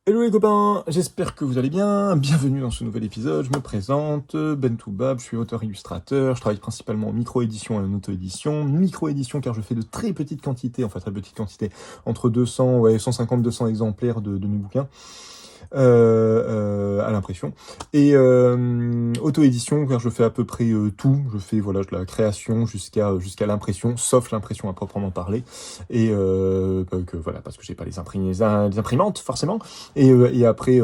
Hello les copains, j'espère que vous allez bien, bienvenue dans ce nouvel épisode, je me présente, Ben Toubab, je suis auteur-illustrateur, je travaille principalement en micro-édition et en auto-édition, micro-édition car je fais de très petites quantités, entre 200 et 150-200 exemplaires de mes bouquins, à l'impression, et auto-édition car je fais à peu près tout, je fais voilà de la création jusqu'à l'impression, sauf l'impression à proprement parler, et voilà parce que j'ai pas les imprimantes forcément, et après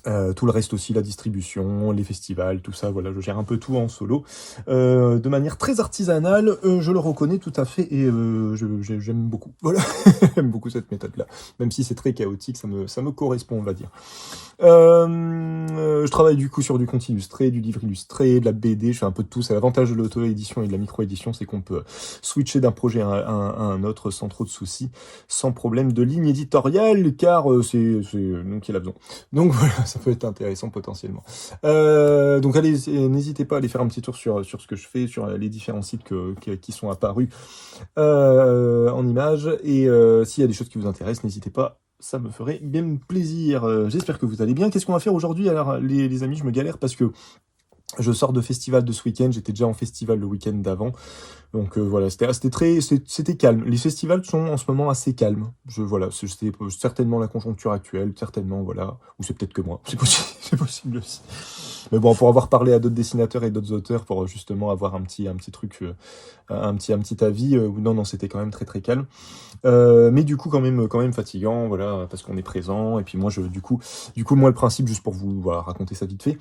tout le reste aussi, la distribution, les festivals, tout ça, voilà, je gère un peu tout en solo, de manière très artisanale, je le reconnais tout à fait, et j'aime beaucoup, voilà, j'aime beaucoup cette méthode-là, même si c'est très chaotique, ça me correspond, on va dire. Je travaille du coup sur du conte illustré, du livre illustré, de la BD, je fais un peu de tout. C'est l'avantage de l'auto-édition et de la micro-édition, c'est qu'on peut switcher d'un projet à un autre sans trop de soucis, sans problème de ligne éditoriale, car c'est nous qui l'a besoin. Donc voilà, ça peut être intéressant potentiellement. Donc allez, n'hésitez pas à aller faire un petit tour sur ce que je fais, sur les différents sites qui sont apparus en images, et s'il y a des choses qui vous intéressent, n'hésitez pas, ça me ferait bien plaisir. J'espère que vous allez bien. Qu'est-ce qu'on va faire aujourd'hui? Alors, les amis, je me galère parce que je sors de festival de ce week-end. J'étais déjà en festival le week-end d'avant. Donc voilà, c'était calme. Les festivals sont en ce moment assez calmes. Voilà, c'était certainement la conjoncture actuelle, certainement, voilà. Ou c'est peut-être que moi. C'est possible, c'est possible aussi. Mais bon, pour avoir parlé à d'autres dessinateurs et d'autres auteurs, pour justement avoir un petit truc, un petit avis, non, c'était quand même très très calme. Mais du coup, quand même fatigant, voilà, parce qu'on est présent. Et puis moi, moi, le principe, juste pour vous voilà, raconter ça vite fait,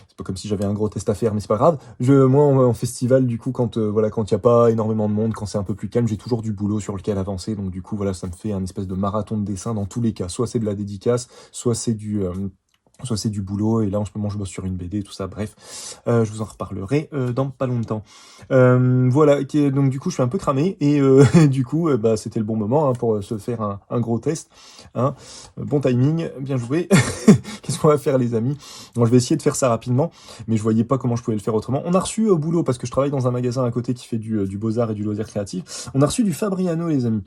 c'est pas comme si j'avais un gros test à faire, mais c'est pas grave. Moi, en festival, du coup, quand il y a pas énormément de monde, quand c'est un peu plus calme, j'ai toujours du boulot sur lequel avancer. Donc du coup, voilà, ça me fait un espèce de marathon de dessin dans tous les cas. Soit c'est de la dédicace, soit c'est du boulot, et là en ce moment je bosse sur une BD, tout ça, bref, je vous en reparlerai dans pas longtemps. Voilà, donc du coup je suis un peu cramé, et du coup bah, c'était le bon moment hein, pour se faire un gros test. Hein. Bon timing, bien joué. Qu'est-ce qu'on va faire les amis? Bon, je vais essayer de faire ça rapidement, mais je voyais pas comment je pouvais le faire autrement. On a reçu au boulot, parce que je travaille dans un magasin à côté qui fait du beaux-arts et du loisir créatif, on a reçu du Fabriano les amis.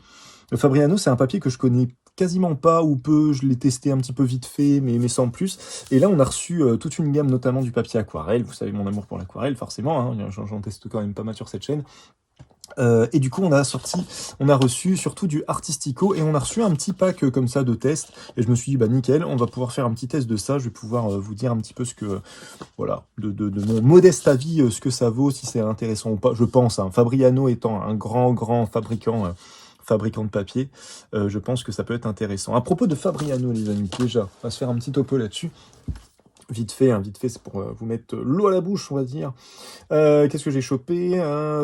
Le Fabriano, c'est un papier que je connais quasiment pas ou peu, je l'ai testé un petit peu vite fait, mais sans plus. Et là, on a reçu toute une gamme, notamment du papier aquarelle. Vous savez mon amour pour l'aquarelle, forcément, hein, j'en teste quand même pas mal sur cette chaîne. Et du coup, on a reçu surtout du Artistico, et on a reçu un petit pack comme ça de tests. Et je me suis dit, bah nickel, on va pouvoir faire un petit test de ça. Je vais pouvoir vous dire un petit peu voilà, de mon modeste avis, ce que ça vaut, si c'est intéressant ou pas. Je pense, hein, Fabriano étant un grand fabricant de papier, je pense que ça peut être intéressant. À propos de Fabriano, les amis, déjà, on va se faire un petit topo là-dessus. Vite fait, c'est pour vous mettre l'eau à la bouche, on va dire. Qu'est-ce que j'ai chopé?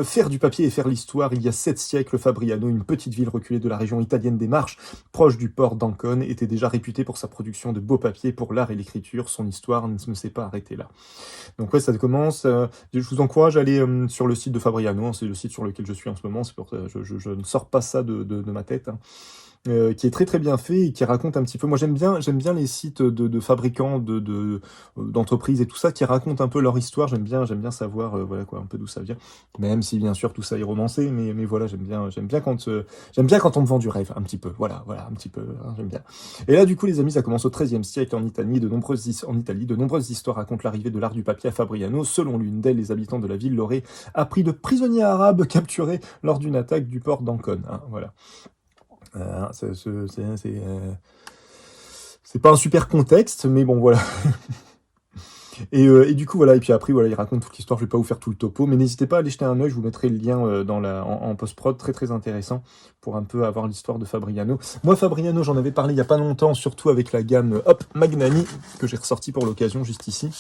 Faire du papier et faire l'histoire. Il y a 7 siècles, Fabriano, une petite ville reculée de la région italienne des Marches, proche du port d'Ancône, était déjà réputée pour sa production de beaux papiers pour l'art et l'écriture. Son histoire ne s'est pas arrêtée là. Donc ouais, ça commence. Je vous encourage à aller sur le site de Fabriano, hein, c'est le site sur lequel je suis en ce moment. C'est pour ça je ne sors pas ça de ma tête. Hein. Qui est très très bien fait et qui raconte un petit peu. Moi j'aime bien les sites de fabricants, d'entreprises et tout ça qui racontent un peu leur histoire. J'aime bien savoir voilà quoi un peu d'où ça vient. Même si bien sûr tout ça est romancé, mais voilà j'aime bien quand on me vend du rêve un petit peu. Voilà un petit peu hein, j'aime bien. Et là du coup les amis ça commence au XIIIe siècle en Italie. De nombreuses histoires racontent l'arrivée de l'art du papier à Fabriano. Selon l'une d'elles, les habitants de la ville l'auraient appris de prisonniers arabes capturés lors d'une attaque du port d'Ancône. Hein, voilà. C'est pas un super contexte, mais bon, voilà. Et du coup, voilà, et puis après, voilà, il raconte toute l'histoire, je vais pas vous faire tout le topo, mais n'hésitez pas à aller jeter un œil, je vous mettrai le lien en post-prod, très très intéressant, pour un peu avoir l'histoire de Fabriano. Moi, Fabriano, j'en avais parlé il y a pas longtemps, surtout avec la gamme, Magnani, que j'ai ressorti pour l'occasion, juste ici.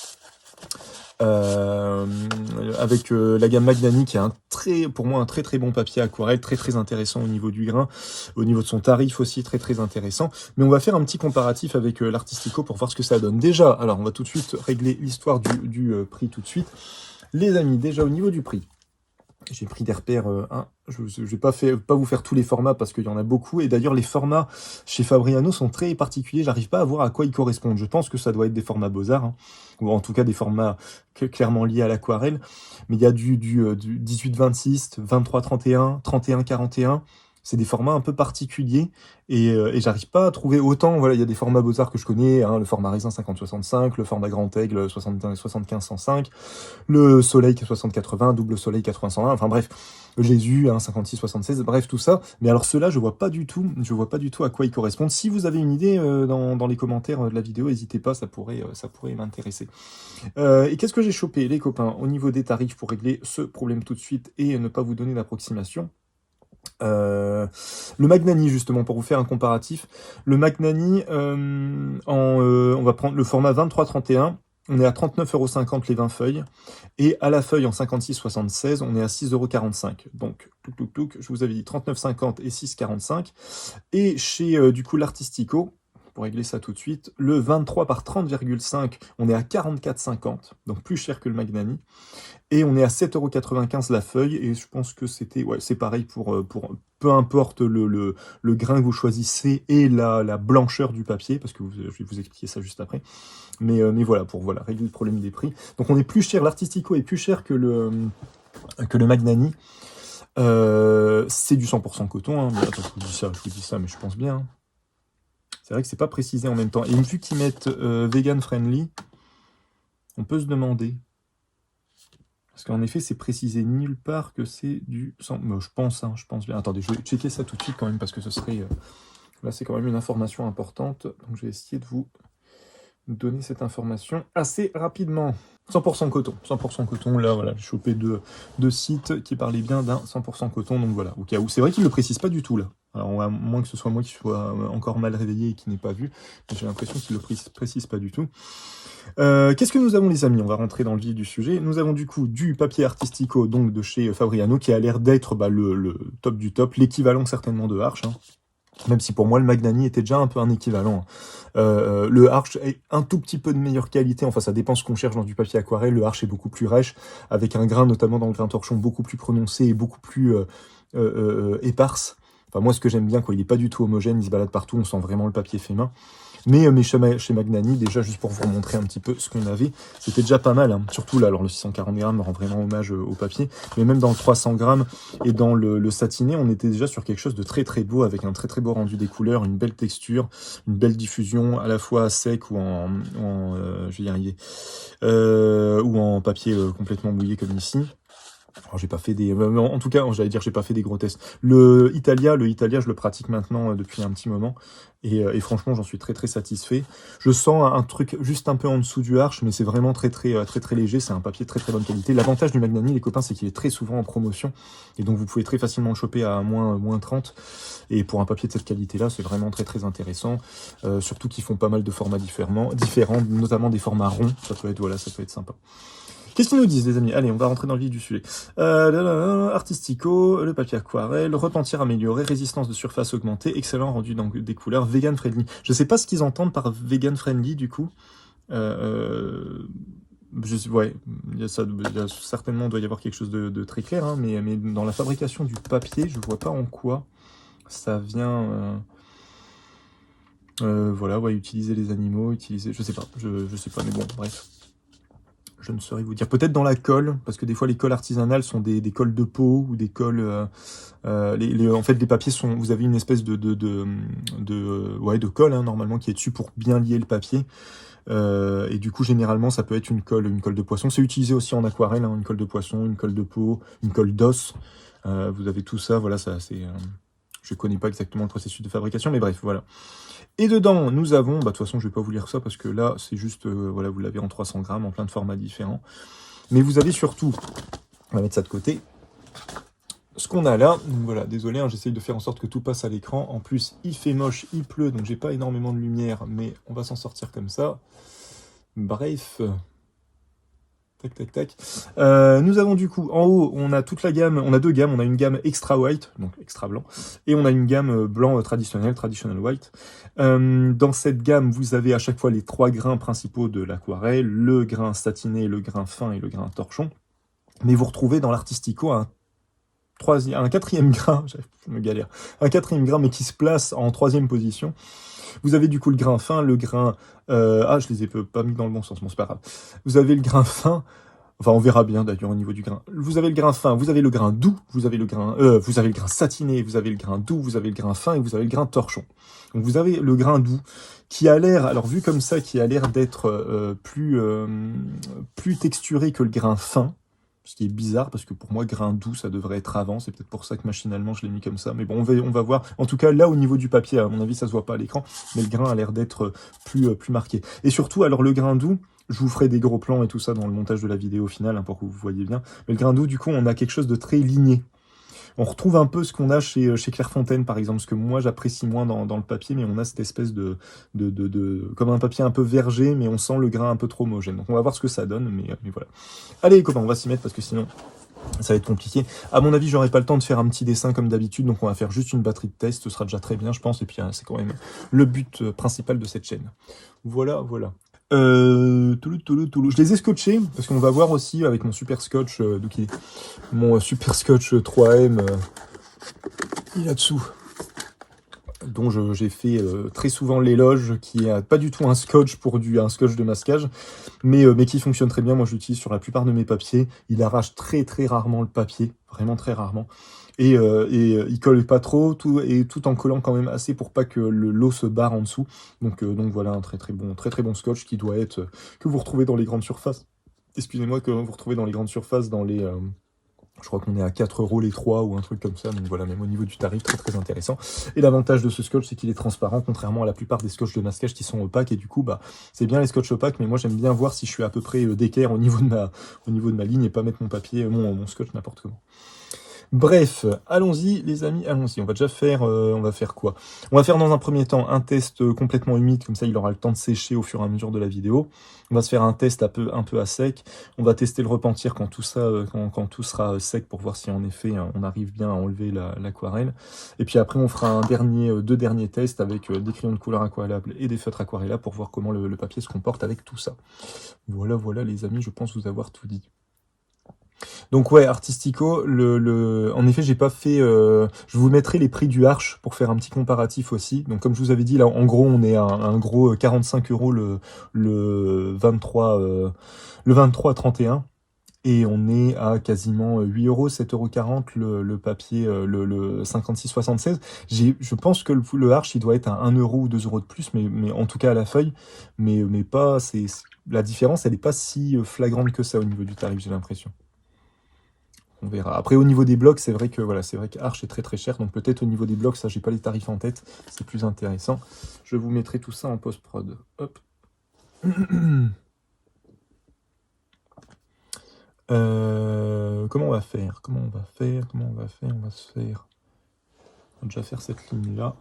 Avec la gamme Magnani qui est pour moi un très très bon papier aquarelle, très très intéressant au niveau du grain, au niveau de son tarif aussi très très intéressant. Mais on va faire un petit comparatif avec l'Artistico pour voir ce que ça donne. Déjà, alors on va tout de suite régler l'histoire du prix tout de suite. Les amis, déjà au niveau du prix, j'ai pris des repères. Je vais pas vous faire tous les formats parce qu'il y en a beaucoup. Et d'ailleurs, les formats chez Fabriano sont très particuliers. J'arrive pas à voir à quoi ils correspondent. Je pense que ça doit être des formats Beaux-Arts, hein, ou en tout cas des formats clairement liés à l'aquarelle. Mais il y a du 18-26, 23-31, 31-41, c'est des formats un peu particuliers, et j'arrive pas à trouver autant, voilà, il y a des formats Beaux-Arts que je connais, hein, le format Raisin 50-65, le format Grand Aigle 75-105, le Soleil 60-80, Double Soleil 80-101, enfin bref, Jésus, hein, 56-76, bref, tout ça. Mais alors ceux-là, je vois pas du tout à quoi ils correspondent. Si vous avez une idée dans les commentaires de la vidéo, n'hésitez pas, ça pourrait m'intéresser. Et qu'est-ce que j'ai chopé, les copains, au niveau des tarifs pour régler ce problème tout de suite et ne pas vous donner d'approximation? Le Magnani, justement, pour vous faire un comparatif. Le Magnani, on va prendre le format 23-31. On est à 39,50 € les 20 feuilles. Et à la feuille en 56-76, on est à 6,45 €. Donc, je vous avais dit 39,50 et 6,45. Et chez, du coup, l'Artistico, pour régler ça tout de suite, le 23 par 30,5, on est à 44,50. Donc, plus cher que le Magnani. Et on est à 7,95 € la feuille, et je pense que c'était, ouais, c'est pareil pour peu importe le grain que vous choisissez et la blancheur du papier, parce que je vais vous expliquer ça juste après. Mais voilà, pour régler le problème des prix. Donc on est plus cher, l'Artistico est plus cher que le Magnani. C'est du 100% coton, hein. Mais attends, je vous dis ça, mais je pense bien. Hein. C'est vrai que c'est pas précisé en même temps. Et vu qu'ils mettent vegan friendly, on peut se demander. Parce qu'en effet, c'est précisé nulle part que c'est du... je pense bien. Attendez, je vais checker ça tout de suite quand même, parce que ce serait... Là, c'est quand même une information importante. Donc, je vais essayer de vous donner cette information assez rapidement. 100% coton. 100% coton, là, voilà, j'ai chopé deux sites qui parlaient bien d'un 100% coton. Donc, voilà, au cas où. C'est vrai qu'ils ne le précisent pas du tout, là. Alors, à moins que ce soit moi qui sois encore mal réveillé et qui n'ai pas vu. J'ai l'impression qu'ils ne le précisent pas du tout. Qu'est-ce que nous avons, les amis? On va rentrer dans le vif du sujet. Nous avons du coup du papier Artistico, donc de chez Fabriano, qui a l'air d'être le top du top, l'équivalent certainement de Arch, hein. Même si pour moi le Magnani était déjà un peu un équivalent. Le Arch est un tout petit peu de meilleure qualité, enfin ça dépend ce qu'on cherche dans du papier aquarelle. Le Arch est beaucoup plus rêche, avec un grain, notamment dans le grain torchon, beaucoup plus prononcé et beaucoup plus éparse. Enfin moi ce que j'aime bien, quoi, il n'est pas du tout homogène, il se balade partout, on sent vraiment le papier fait main. Mais chez Magnani, déjà, juste pour vous montrer un petit peu ce qu'on avait, c'était déjà pas mal, hein. Surtout là, alors le 640 grammes rend vraiment hommage au papier, mais même dans le 300 grammes et dans le satiné, on était déjà sur quelque chose de très très beau, avec un très très beau rendu des couleurs, une belle texture, une belle diffusion, à la fois sec ou je vais y arriver, ou en papier complètement mouillé comme ici. Alors, j'ai pas fait des... En tout cas, j'allais dire, j'ai pas fait des gros tests. Le Italia, je le pratique maintenant depuis un petit moment. Et franchement, j'en suis très très satisfait. Je sens un truc juste un peu en dessous du Arch, mais c'est vraiment très très léger. C'est un papier de très très bonne qualité. L'avantage du Magnani, les copains, c'est qu'il est très souvent en promotion. Et donc, vous pouvez très facilement le choper à moins 30. Et pour un papier de cette qualité-là, c'est vraiment très très intéressant. Surtout qu'ils font pas mal de formats différents, notamment des formats ronds. Ça peut être sympa. Qu'est-ce qu'ils nous disent, les amis? Allez, on va rentrer dans le vif du sujet. Artistico, le papier aquarelle, repentir amélioré, résistance de surface augmentée, excellent rendu dans des couleurs, vegan friendly. Je sais pas ce qu'ils entendent par vegan friendly, du coup. Ouais, certainement doit y avoir quelque chose de très clair, hein, mais dans la fabrication du papier, je vois pas en quoi ça vient... voilà, ouais, utiliser les animaux, je sais pas, mais bon, bref. Je ne saurais vous dire. Peut-être dans la colle, parce que des fois les colles artisanales sont des colles de peau ou des colles... en fait, les papiers sont... Vous avez une espèce de colle, hein, normalement, qui est dessus pour bien lier le papier. Et du coup, généralement, ça peut être une colle de poisson. C'est utilisé aussi en aquarelle, hein, une colle de poisson, une colle de peau, une colle d'os. Vous avez tout ça, voilà, ça c'est... je connais pas exactement le processus de fabrication, mais bref, voilà. Et dedans, nous avons, de toute façon, je vais pas vous lire ça, parce que là, c'est juste, voilà, vous l'avez en 300 grammes, en plein de formats différents. Mais vous avez surtout, on va mettre ça de côté, ce qu'on a là. Donc voilà, désolé, hein, j'essaye de faire en sorte que tout passe à l'écran. En plus, il fait moche, il pleut, donc j'ai pas énormément de lumière, mais on va s'en sortir comme ça. Bref... Tac, tac, tac. Nous avons du coup, en haut, on a toute la gamme, on a deux gammes, on a une gamme extra white, donc extra blanc, et on a une gamme blanc traditionnel, traditional white. Dans cette gamme, vous avez à chaque fois les trois grains principaux de l'aquarelle, le grain satiné, le grain fin et le grain torchon. Mais vous retrouvez dans l'Artistico un quatrième grain, je me galère, un quatrième grain, mais qui se place en troisième position. Vous avez du coup le grain fin, le grain... je les ai pas mis dans le bon sens, bon c'est pas grave. Vous avez le grain fin, Enfin, on verra bien d'ailleurs au niveau du grain. Vous avez le grain fin, vous avez le grain doux, vous avez le grain satiné, vous avez le grain doux, vous avez le grain fin et vous avez le grain torchon. Donc vous avez le grain doux qui a l'air, alors vu comme ça, qui a l'air d'être plus texturé que le grain fin. Ce qui est bizarre, parce que pour moi, grain doux, ça devrait être avant. C'est peut-être pour ça que machinalement, je l'ai mis comme ça. Mais bon, on va voir. En tout cas, là, au niveau du papier, à mon avis, ça se voit pas à l'écran. Mais le grain a l'air d'être plus marqué. Et surtout, alors le grain doux, je vous ferai des gros plans et tout ça dans le montage de la vidéo finale, hein, pour que vous voyez bien. Mais le grain doux, du coup, on a quelque chose de très ligné. On retrouve un peu ce qu'on a chez Clairefontaine, par exemple, ce que moi j'apprécie moins dans le papier, mais on a cette espèce comme un papier un peu vergé, mais on sent le grain un peu trop homogène. Donc on va voir ce que ça donne, mais voilà. Allez les copains, on va s'y mettre parce que sinon ça va être compliqué. À mon avis, j'aurai pas le temps de faire un petit dessin comme d'habitude, donc on va faire juste une batterie de test, ce sera déjà très bien, je pense, et puis c'est quand même le but principal de cette chaîne. Voilà, voilà. Je les ai scotchés, parce qu'on va voir aussi avec mon super scotch, mon super scotch 3M, il est là-dessous, dont j'ai fait très souvent l'éloge, qui est pas du tout un scotch un scotch de masquage, mais qui fonctionne très bien. Moi, je l'utilise sur la plupart de mes papiers. Il arrache très très rarement le papier, vraiment très rarement. Et il colle pas trop, tout en collant quand même assez pour pas que l'eau se barre en dessous. Donc voilà, un très très bon scotch qui doit être que vous retrouvez dans les grandes surfaces. Excusez-moi, que vous retrouvez dans les grandes surfaces, je crois qu'on est à 4 € les 3 ou un truc comme ça, donc voilà, même au niveau du tarif, très très intéressant. Et l'avantage de ce scotch, c'est qu'il est transparent, contrairement à la plupart des scotch de masquage qui sont opaques, et du coup, bah, c'est bien les scotch opaques, mais moi j'aime bien voir si je suis à peu près d'équerre au niveau de ma ligne, et pas mettre mon scotch n'importe comment. Bref, allons-y les amis, allons-y. On va faire quoi? On va faire dans un premier temps un test complètement humide, comme ça il aura le temps de sécher au fur et à mesure de la vidéo. On va se faire un test un peu à sec. On va tester le repentir quand tout ça, quand tout sera sec pour voir si en effet on arrive bien à enlever l'aquarelle. Et puis après on fera deux derniers tests avec des crayons de couleur aquarellables et des feutres aquarellables pour voir comment le papier se comporte avec tout ça. Voilà, voilà les amis, je pense vous avoir tout dit. Donc ouais, Artistico, en effet, j'ai pas fait... je vous mettrai les prix du Arch pour faire un petit comparatif aussi. Donc comme je vous avais dit, là, en gros, on est à un gros 45 € le 23, le 23-31. Et on est à quasiment 8 €, 7,40 € le papier, le 56-76. Je pense que le Arch, il doit être à 1 € ou 2 € de plus, mais en tout cas à la feuille. Mais pas, la différence, elle n'est pas si flagrante que ça au niveau du tarif, j'ai l'impression. On verra. Après, au niveau des blocs, c'est vrai que Arch est très très cher, donc peut-être au niveau des blocs, ça, j'ai pas les tarifs en tête, c'est plus intéressant. Je vous mettrai tout ça en post-prod. Hop. Comment on va faire? On va déjà faire cette ligne-là.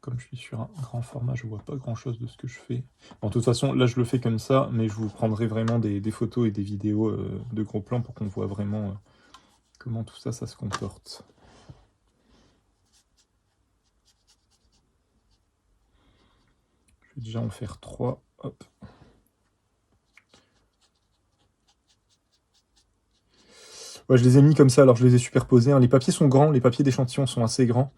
Comme je suis sur un grand format, je vois pas grand-chose de ce que je fais. Bon, de toute façon, là, je le fais comme ça, mais je vous prendrai vraiment des photos et des vidéos de gros plans pour qu'on voit vraiment comment tout ça se comporte. Je vais déjà en faire 3. Hop. Ouais, je les ai mis comme ça, alors je les ai superposés, hein. Les papiers sont grands, les papiers d'échantillon sont assez grands.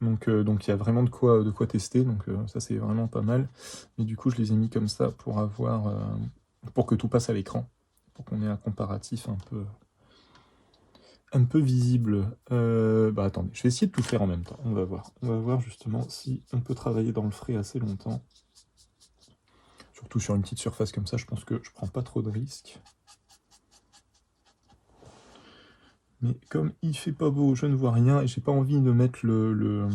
Donc il y a vraiment de quoi tester, donc ça c'est vraiment pas mal. Mais du coup je les ai mis comme ça pour pour que tout passe à l'écran, pour qu'on ait un comparatif un peu visible. Attendez, je vais essayer de tout faire en même temps, on va voir. On va voir justement si on peut travailler dans le frais assez longtemps. Surtout sur une petite surface comme ça, je pense que je prends pas trop de risques. Mais comme il fait pas beau, je ne vois rien, et j'ai pas envie de mettre le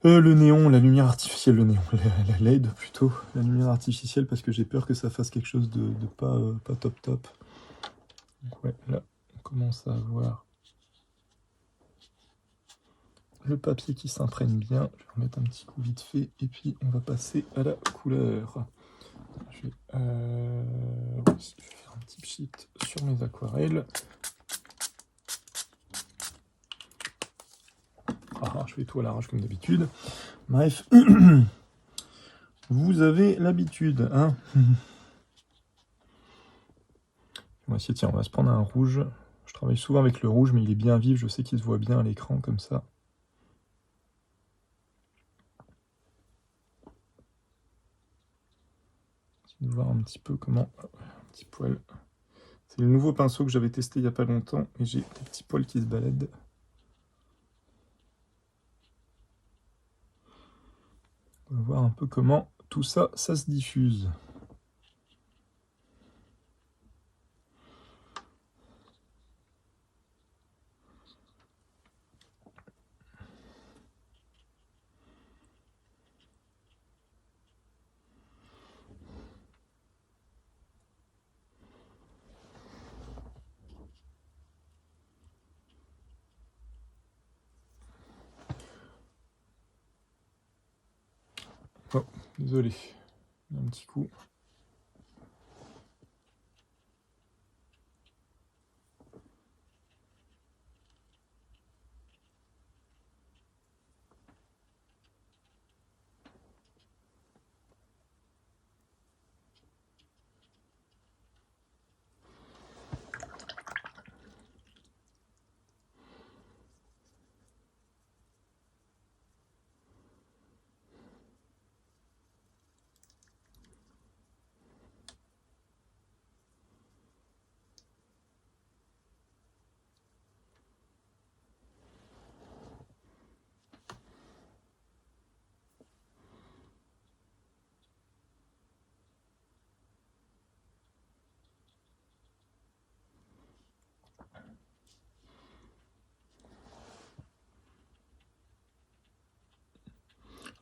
néon, la lumière artificielle, la LED plutôt, la lumière artificielle, parce que j'ai peur que ça fasse quelque chose de pas top top. Donc ouais, là, on commence à voir le papier qui s'imprègne bien. Je vais remettre un petit coup vite fait, et puis on va passer à la couleur. Je vais faire un petit pchit sur mes aquarelles. Je fais tout à l'arrache comme d'habitude. Bref, vous avez l'habitude, hein. On va essayer, tiens, on va se prendre un rouge. Je travaille souvent avec le rouge, mais il est bien vif, je sais qu'il se voit bien à l'écran comme ça. De voir un petit peu comment Petit poil. C'est le nouveau pinceau que j'avais testé il n'y a pas longtemps et j'ai des petits poils qui se baladent. On va voir un peu comment tout ça, ça se diffuse. Oh, désolé. Un petit coup.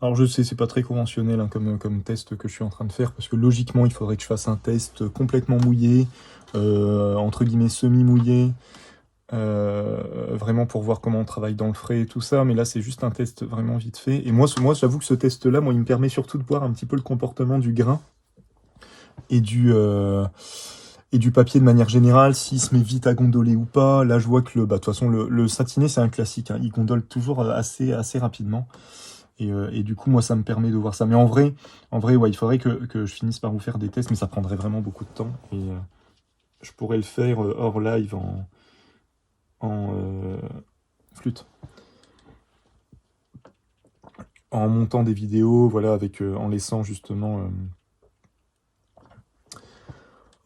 Alors je sais, c'est pas très conventionnel hein, comme test que je suis en train de faire, parce que logiquement il faudrait que je fasse un test complètement mouillé, entre guillemets semi-mouillé, vraiment pour voir comment on travaille dans le frais et tout ça, mais là c'est juste un test vraiment vite fait. Et moi j'avoue que ce test-là, moi il me permet surtout de voir un petit peu le comportement du grain et du papier de manière générale, s'il se met vite à gondoler ou pas. Là je vois que de toute façon le satiné c'est un classique, hein, il gondole toujours assez rapidement. Et du coup, moi, ça me permet de voir ça. Mais en vrai ouais, il faudrait que je finisse par vous faire des tests, mais ça prendrait vraiment beaucoup de temps. Et je pourrais le faire hors live en flûte. En montant des vidéos, voilà, en laissant justement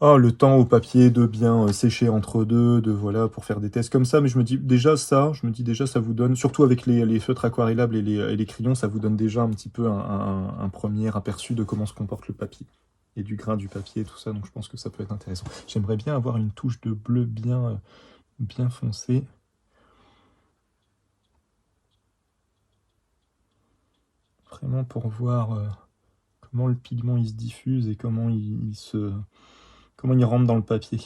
le temps au papier de bien sécher entre deux, voilà, pour faire des tests comme ça. Mais je me dis déjà ça vous donne, surtout avec les feutres aquarellables et les crayons, ça vous donne déjà un petit peu un premier aperçu de comment se comporte le papier et du grain du papier et tout ça. Donc je pense que ça peut être intéressant. J'aimerais bien avoir une touche de bleu bien foncée. Vraiment pour voir comment le pigment il se diffuse et comment il rentre dans le papier.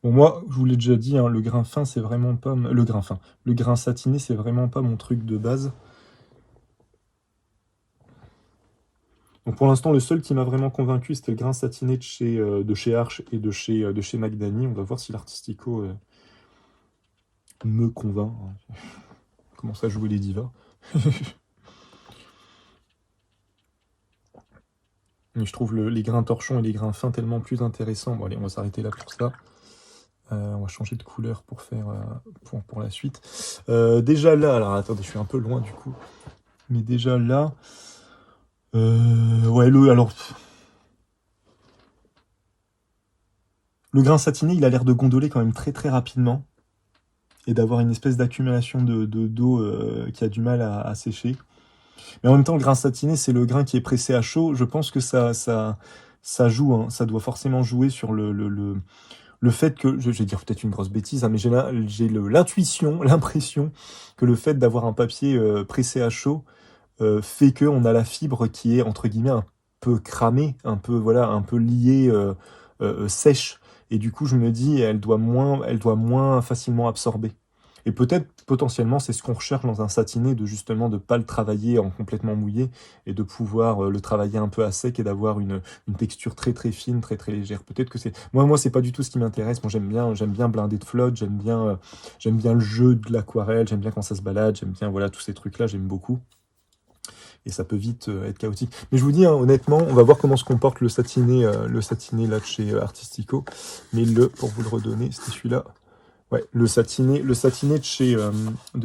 Bon, moi, je vous l'ai déjà dit, hein, le grain fin, c'est vraiment pas... Le grain fin. Le grain satiné, c'est vraiment pas mon truc de base. Donc pour l'instant, le seul qui m'a vraiment convaincu, c'était le grain satiné de chez Arche et de chez Magdani. On va voir si l'Artistico me convainc. Commence à jouer les divas. Mais je trouve les grains torchons et les grains fins tellement plus intéressants. Bon allez, on va s'arrêter là pour ça. On va changer de couleur pour faire pour la suite. Déjà là, alors attendez, je suis un peu loin du coup. Mais déjà là... ouais, alors... Le grain satiné, il a l'air de gondoler quand même très très rapidement. Et d'avoir une espèce d'accumulation d'eau qui a du mal à sécher. Mais en même temps, le grain satiné, c'est le grain qui est pressé à chaud. Je pense que ça joue, hein. Ça doit forcément jouer sur le fait que, je vais dire peut-être une grosse bêtise, hein, mais j'ai l'intuition, l'impression que le fait d'avoir un papier pressé à chaud fait qu'on a la fibre qui est, entre guillemets, un peu cramée, un peu liée, sèche. Et du coup, je me dis, elle doit moins facilement absorber. Et peut-être, potentiellement, c'est ce qu'on recherche dans un satiné, de justement de pas le travailler en complètement mouillé et de pouvoir le travailler un peu à sec et d'avoir une texture très très fine, très très légère. Peut-être que c'est... Moi, c'est pas du tout ce qui m'intéresse. Moi, j'aime bien blinder de flotte, j'aime bien le jeu de l'aquarelle, j'aime bien quand ça se balade, j'aime bien, voilà, tous ces trucs-là, j'aime beaucoup. Et ça peut vite être chaotique. Mais je vous dis, hein, honnêtement, on va voir comment se comporte le satiné là de chez Artistico. Mais pour vous le redonner, c'était celui-là. Ouais, le satiné de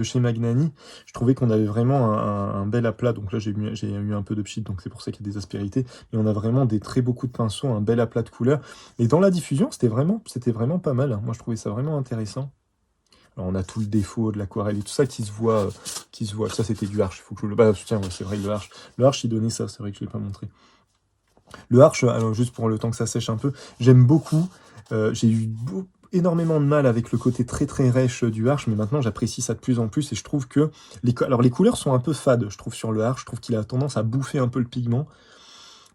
chez Magnani, je trouvais qu'on avait vraiment un bel aplat. Donc là, j'ai eu un peu de pchit, donc c'est pour ça qu'il y a des aspérités. Et on a vraiment des très beaux coups de pinceau, un bel aplat de couleurs. Et dans la diffusion, c'était vraiment pas mal. Moi, je trouvais ça vraiment intéressant. Alors, on a tout le défaut de l'aquarelle et tout ça qui se voit. Ça, c'était du Arche. Il faut que je le. Bah, tiens, ouais, c'est vrai, le Arche. Le Arche, il donnait ça. C'est vrai que je l'ai pas montré. Le Arche, alors juste pour le temps que ça sèche un peu, j'aime beaucoup. J'ai eu énormément de mal avec le côté très très rêche du Arche, mais maintenant j'apprécie ça de plus en plus et je trouve que alors les couleurs sont un peu fades, je trouve sur le Arche, je trouve qu'il a tendance à bouffer un peu le pigment,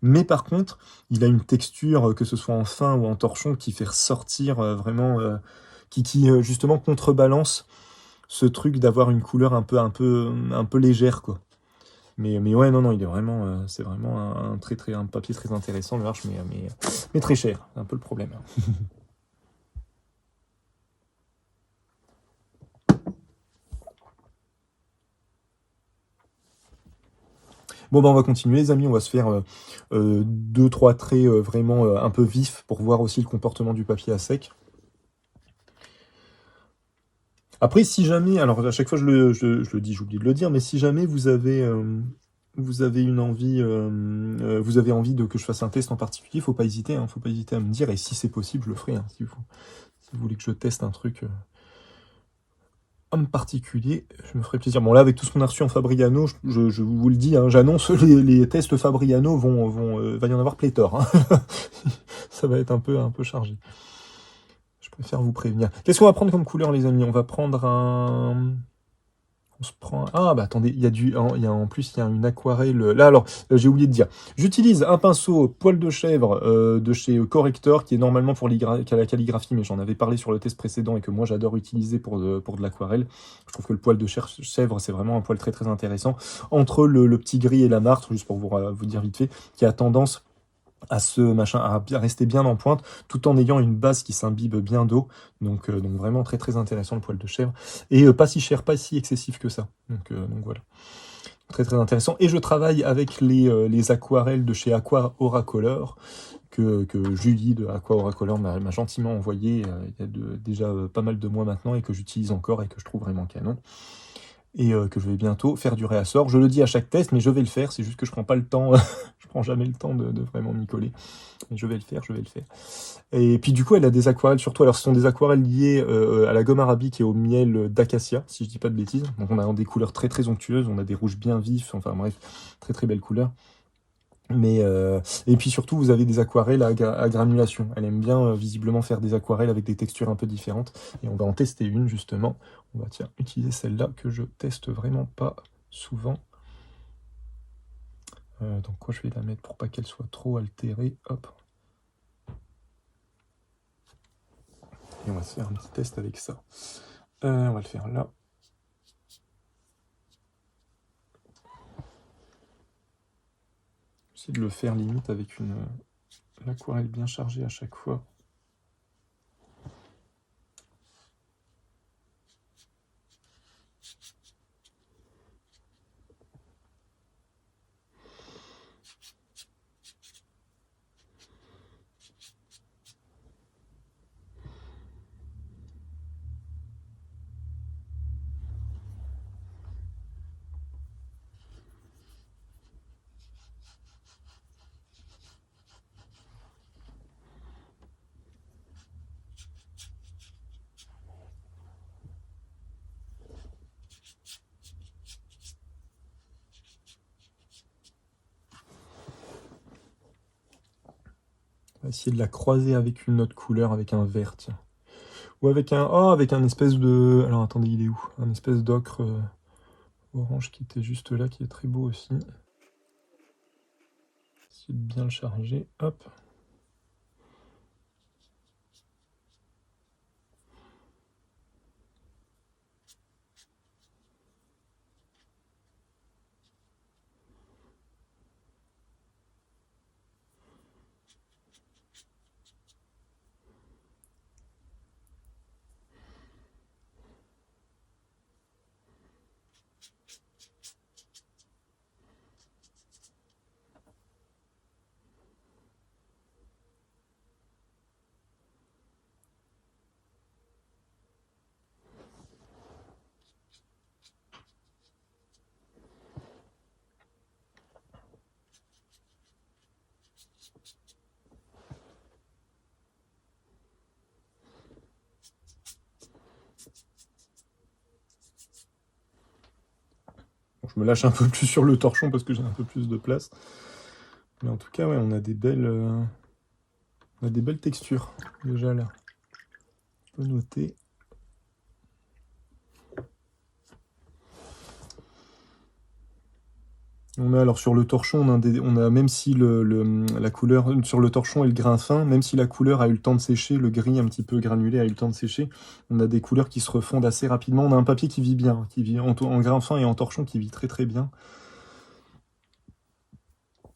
mais par contre il a une texture, que ce soit en fin ou en torchon, qui fait ressortir vraiment, qui justement contrebalance ce truc d'avoir une couleur un peu légère quoi. Mais ouais, non, non, c'est vraiment un papier très intéressant, le Arch, mais très cher. C'est un peu le problème. Bon, bah, on va continuer, les amis. On va se faire deux, trois traits vraiment un peu vifs pour voir aussi le comportement du papier à sec. Après, si jamais, alors à chaque fois je le dis, j'oublie de le dire, mais si jamais vous avez une envie, vous avez envie que je fasse un test en particulier, faut pas hésiter, hein, faut pas hésiter à me dire, et si c'est possible, je le ferai, hein, si vous voulez que je teste un truc. En particulier, je me ferai plaisir. Bon, là, avec tout ce qu'on a reçu en Fabriano, je vous le dis, hein, j'annonce les tests Fabriano va y en avoir pléthore. Hein. Ça va être un peu chargé. Je préfère vous prévenir. Qu'est-ce qu'on va prendre comme couleur, les amis? On va prendre un. On se prend. Ah, bah attendez, en plus, il y a une aquarelle. Là, alors, j'ai oublié de dire. J'utilise un pinceau poil de chèvre de chez Corrector, qui est normalement pour la calligraphie, mais j'en avais parlé sur le test précédent et que moi j'adore utiliser pour de l'aquarelle. Je trouve que le poil de chèvre, c'est vraiment un poil très très intéressant. Entre le petit gris et la martre, juste pour vous dire vite fait, qui a tendance à rester bien en pointe, tout en ayant une base qui s'imbibe bien d'eau. Donc vraiment très très intéressant le poil de chèvre. Et pas si cher, pas si excessif que ça. Donc voilà. Très très intéressant. Et je travaille avec les aquarelles de chez Aqua Aura Color, que Julie de Aqua Aura Color m'a gentiment envoyé il y a déjà pas mal de mois maintenant, et que j'utilise encore et que je trouve vraiment canon. Et que je vais bientôt faire du réassort. Je le dis à chaque test, mais je vais le faire. C'est juste que je prends pas le temps. Je prends jamais le temps de vraiment m'y coller. Mais je vais le faire, je vais le faire. Et puis du coup, elle a des aquarelles surtout. Alors, ce sont des aquarelles liées à la gomme arabique et au miel d'acacia, si je dis pas de bêtises. Donc, on a des couleurs très très onctueuses. On a des rouges bien vifs. Enfin bref, très très belles couleurs. Et puis surtout, vous avez des aquarelles à granulation. Elle aime bien visiblement faire des aquarelles avec des textures un peu différentes. Et on va en tester une justement. On va utiliser celle-là que je teste vraiment pas souvent. Donc quoi, je vais la mettre pour pas qu'elle soit trop altérée. Hop. Et on va se faire un petit test avec ça. On va le faire là. J'essaie de le faire limite avec une aquarelle bien chargée à chaque fois. On va essayer de la croiser avec une autre couleur, avec un vert, tiens. Ou avec un espèce de. Alors attendez, il est où? Un espèce d'ocre orange qui était juste là, qui est très beau aussi. Essayer de bien le charger. Hop. Bon, je me lâche un peu plus sur le torchon parce que j'ai un peu plus de place. Mais en tout cas, ouais, on a des belles textures déjà là. On peut noter. On a alors sur le torchon, on a même si la couleur sur le torchon est le grain fin, même si la couleur a eu le temps de sécher, le gris un petit peu granulé a eu le temps de sécher, on a des couleurs qui se refondent assez rapidement. On a un papier qui vit bien, qui vit en grain fin et en torchon qui vit très très bien.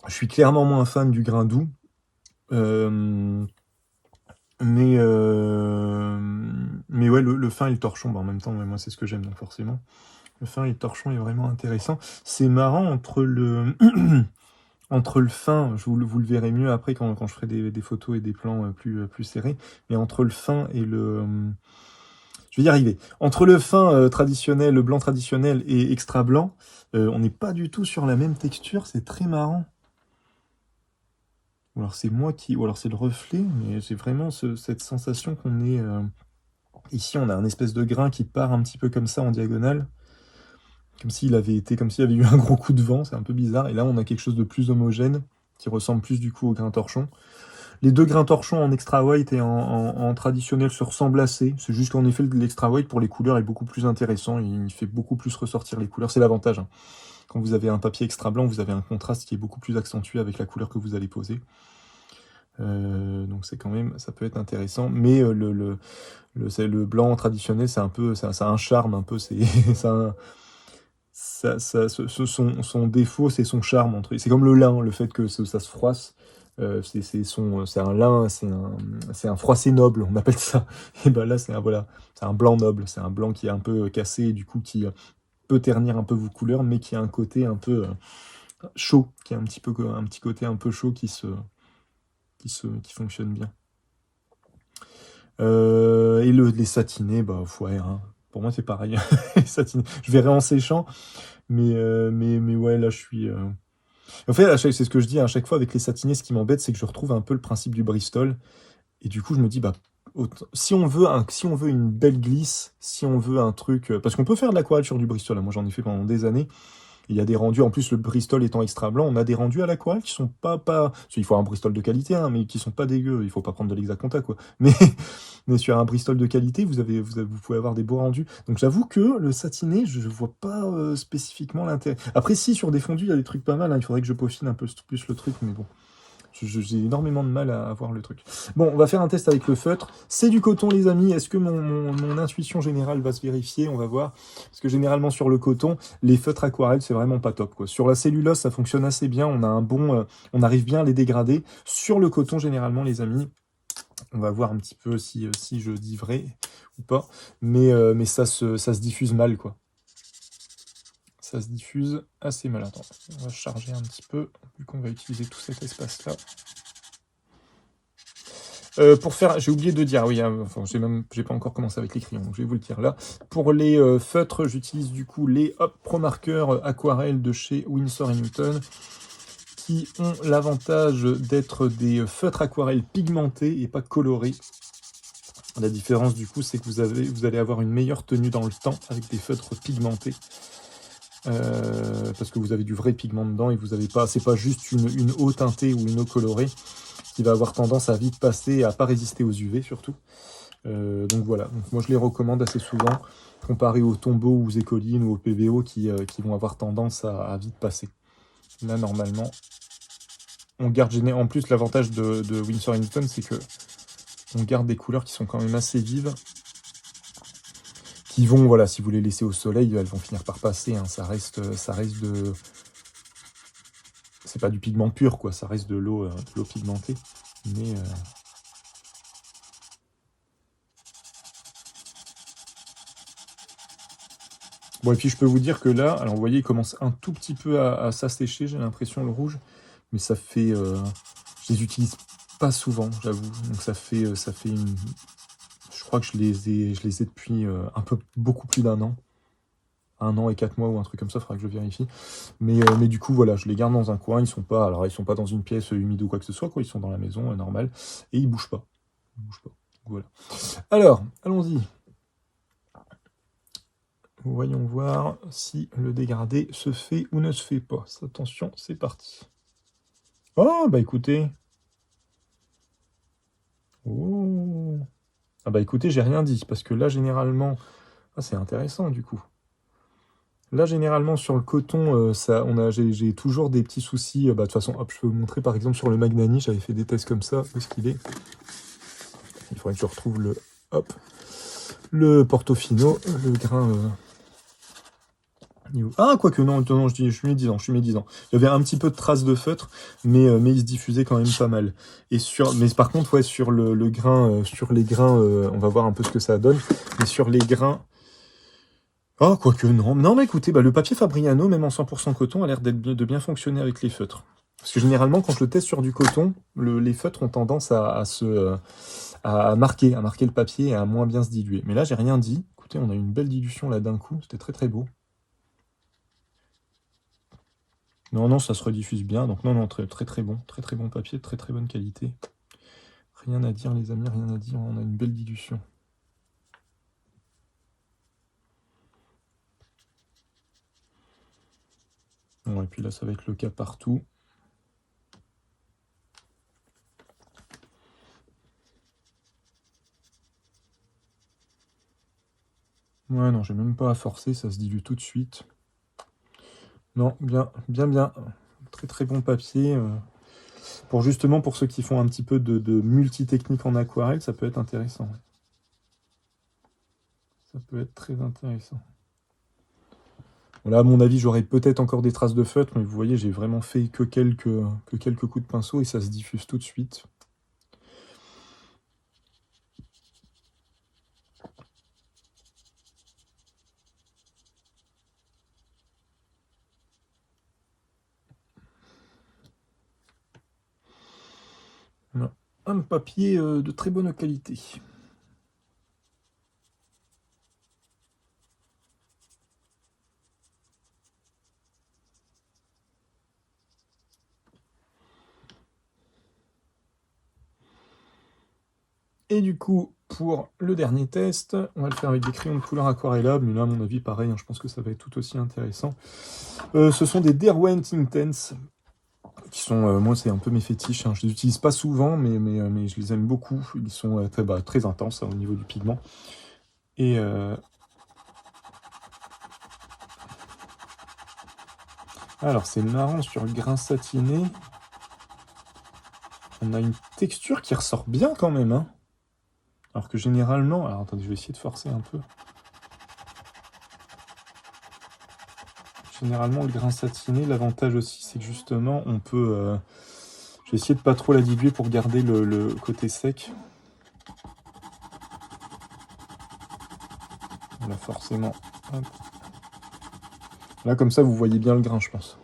Je suis clairement moins fan du grain doux. Mais ouais, le fin et le torchon, bah, en même temps, ouais, moi c'est ce que j'aime, donc forcément. Le fin et le torchon est vraiment intéressant. C'est marrant entre le entre le fin, vous le verrez mieux après quand je ferai des photos et des plans plus serrés, mais entre le fin et le... Je vais y arriver. Entre le fin traditionnel, le blanc traditionnel et extra blanc, on n'est pas du tout sur la même texture, c'est très marrant. Ou alors c'est moi qui... Ou alors c'est le reflet, mais j'ai vraiment cette sensation qu'on est... Ici, on a un espèce de grain qui part un petit peu comme ça en diagonale. Comme s'il y avait eu un gros coup de vent, c'est un peu bizarre. Et là, on a quelque chose de plus homogène, qui ressemble plus du coup au grain torchon. Les deux grains torchons en extra white et en traditionnel se ressemblent assez. C'est juste qu'en effet, l'extra white pour les couleurs est beaucoup plus intéressant. Il fait beaucoup plus ressortir les couleurs. C'est l'avantage, hein. Quand vous avez un papier extra blanc, vous avez un contraste qui est beaucoup plus accentué avec la couleur que vous allez poser. Donc c'est quand même, ça peut être intéressant. Mais le blanc traditionnel, c'est un peu, ça a un charme un peu. Son défaut, c'est son charme. C'est comme le lin, le fait que ça se froisse. C'est un lin, c'est un froissé noble, on appelle ça. Et ben là, voilà, c'est un blanc noble, c'est un blanc qui est un peu cassé, et du coup qui peut ternir un peu vos couleurs, mais qui a un côté un peu chaud, qui a un petit côté un peu chaud qui fonctionne bien. Et les satinés, bah ouais, hein. Pour moi c'est pareil. Les satinés. Je verrai en séchant, mais ouais, là je suis. En fait, c'est ce que je dis à chaque fois avec les satinés, ce qui m'embête, c'est que je retrouve un peu le principe du Bristol. Et du coup, je me dis, bah, si on veut une belle glisse, si on veut un truc. Parce qu'on peut faire de l'aquarelle sur du Bristol, hein. Moi j'en ai fait pendant des années. Il y a des rendus, en plus le Bristol étant extra blanc, on a des rendus à l'aquarelle qui sont pas... Il faut un Bristol de qualité, hein, mais qui sont pas dégueux. Il faut pas prendre de l'exaconta, quoi. Mais sur un Bristol de qualité, vous pouvez avoir des beaux rendus. Donc j'avoue que le satiné, je vois pas spécifiquement l'intérêt. Après, si, sur des fondus, il y a des trucs pas mal, hein. Il faudrait que je peaufine un peu plus le truc, mais bon. J'ai énormément de mal à voir le truc. Bon, on va faire un test avec le feutre. C'est du coton, les amis. Est-ce que mon intuition générale va se vérifier? On va voir. Parce que généralement, sur le coton, les feutres aquarelles, c'est vraiment pas top, quoi. Sur la cellulose, ça fonctionne assez bien. On arrive bien à les dégrader. Sur le coton, généralement, les amis, on va voir un petit peu si je dis vrai ou pas. Mais ça se diffuse mal, quoi. Ça se diffuse assez mal. Attends, on va charger un petit peu, vu qu'on va utiliser tout cet espace-là. Pour faire, j'ai oublié de dire, oui, hein, enfin, j'ai pas encore commencé avec les crayons, donc je vais vous le dire là. Pour les feutres, j'utilise du coup les Pro Marker Aquarelle de chez Winsor & Newton, qui ont l'avantage d'être des feutres aquarelles pigmentés et pas colorés. La différence du coup, c'est que vous allez avoir une meilleure tenue dans le temps avec des feutres pigmentés. Parce que vous avez du vrai pigment dedans et vous avez pas, c'est pas juste une eau teintée ou une eau colorée qui va avoir tendance à vite passer et à pas résister aux UV surtout. Donc voilà, donc moi je les recommande assez souvent comparé aux tombeaux ou aux écolines ou aux PVO qui vont avoir tendance à vite passer. Là normalement, on garde en plus l'avantage de Winsor & Newton, c'est que on garde des couleurs qui sont quand même assez vives, qui vont, voilà, si vous les laissez au soleil, elles vont finir par passer, hein. Ça reste de... C'est pas du pigment pur, quoi, ça reste de l'eau pigmentée. Mais... Bon, et puis je peux vous dire que là, alors vous voyez, il commence un tout petit peu à s'assécher, j'ai l'impression, le rouge. Mais ça fait... je les utilise pas souvent, j'avoue. Donc ça fait une... Je crois que je les ai depuis beaucoup plus d'un an. 1 an et 4 mois ou un truc comme ça, il faudra que je vérifie. Mais du coup, voilà, je les garde dans un coin. Ils sont pas dans une pièce humide ou quoi que ce soit, quoi. Ils sont dans la maison, normal. Et ils bougent pas. Ils bougent pas. Voilà. Alors, allons-y. Voyons voir si le dégradé se fait ou ne se fait pas. Attention, c'est parti. Oh, bah écoutez. Oh. Ah bah écoutez, j'ai rien dit, parce que là, généralement... Ah, c'est intéressant, du coup. Là, généralement, sur le coton, j'ai toujours des petits soucis. Bah, de toute façon, hop, je peux vous montrer, par exemple, sur le Magnani, j'avais fait des tests comme ça. Où est-ce qu'il est? Il faudrait que je retrouve le Portofino, le grain... Ah, quoique, non, non, je suis médisant, je suis médisant. Il y avait un petit peu de traces de feutre, mais il se diffusait quand même pas mal. Mais par contre, ouais, sur le grain, sur les grains, on va voir un peu ce que ça donne. Mais sur les grains... Oh, quoique, non. Non, mais écoutez, le papier Fabriano, même en 100% coton, a l'air de bien fonctionner avec les feutres. Parce que généralement, quand je le teste sur du coton, les feutres ont tendance à marquer le papier et à moins bien se diluer. Mais là, j'ai rien dit. Écoutez, on a une belle dilution là d'un coup. C'était très très beau. Non, non, ça se rediffuse bien. Donc non, non, très très très bon. Très très bon papier, très très bonne qualité. Rien à dire, les amis, rien à dire. On a une belle dilution. Bon, et puis là, ça va être le cas partout. Ouais, non, j'ai même pas à forcer, ça se dilue tout de suite. Non, bien, bien, bien. Très très bon papier. Justement, pour ceux qui font un petit peu de multi-technique en aquarelle, ça peut être intéressant. Ça peut être très intéressant. Voilà, à mon avis, j'aurais peut-être encore des traces de feutre, mais vous voyez, j'ai vraiment fait que quelques coups de pinceau et ça se diffuse tout de suite. Voilà. Un papier de très bonne qualité. Et du coup, pour le dernier test, on va le faire avec des crayons de couleur aquarellables, mais là, à mon avis, pareil, hein, je pense que ça va être tout aussi intéressant. Ce sont des Derwent Intense, qui sont, moi, c'est un peu mes fétiches, hein. Je les utilise pas souvent, mais je les aime beaucoup. Ils sont très intenses, hein, au niveau du pigment. Et alors, c'est marrant, sur le grain satiné, on a une texture qui ressort bien quand même, hein. Alors que généralement... Alors, attendez, je vais essayer de forcer un peu. Généralement, le grain satiné, l'avantage aussi, c'est que justement, on peut... je vais essayer de pas trop la diluer pour garder le côté sec. Là, forcément. Hop. Là, comme ça, vous voyez bien le grain, je pense.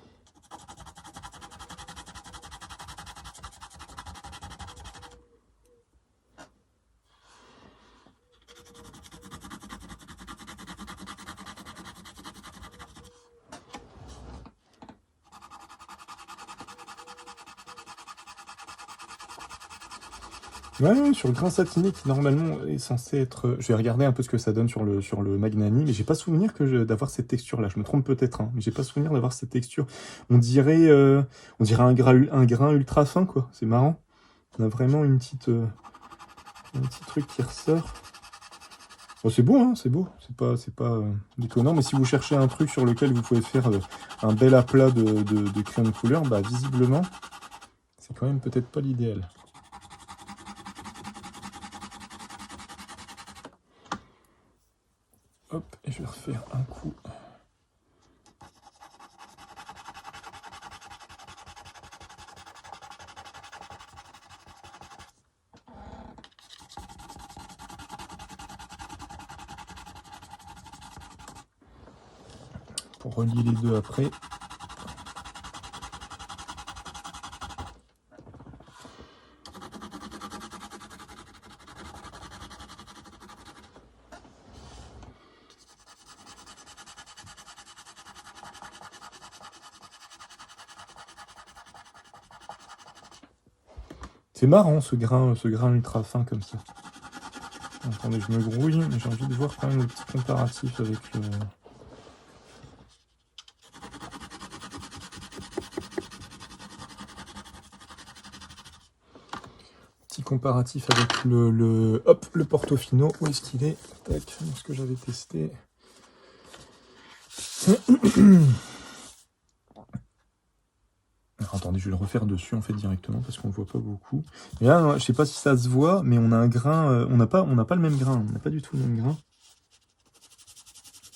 Ouais, sur le grain satiné qui normalement est censé être... Je vais regarder un peu ce que ça donne sur le Magnani, mais j'ai pas souvenir d'avoir cette texture-là. Je me trompe peut-être, hein, mais j'ai pas souvenir d'avoir cette texture. On dirait un grain ultra fin, quoi. C'est marrant. On a vraiment un petit truc qui ressort. Bon, c'est beau, hein, c'est beau. C'est pas déconnant, mais si vous cherchez un truc sur lequel vous pouvez faire un bel aplat de crayon de couleur, bah visiblement, c'est quand même peut-être pas l'idéal. Hop, et je vais refaire un coup. Pour relier les deux après. C'est marrant ce grain ultra fin comme ça. Attendez, je me grouille, mais j'ai envie de voir quand même le petit comparatif avec le... comparatif avec le Portofino. Où est-ce qu'il est? Tac, ce que j'avais testé. Alors, attendez, je vais le refaire dessus en fait directement parce qu'on ne voit pas beaucoup. Et là, je sais pas si ça se voit, mais on a un grain. On n'a pas le même grain. On n'a pas du tout le même grain.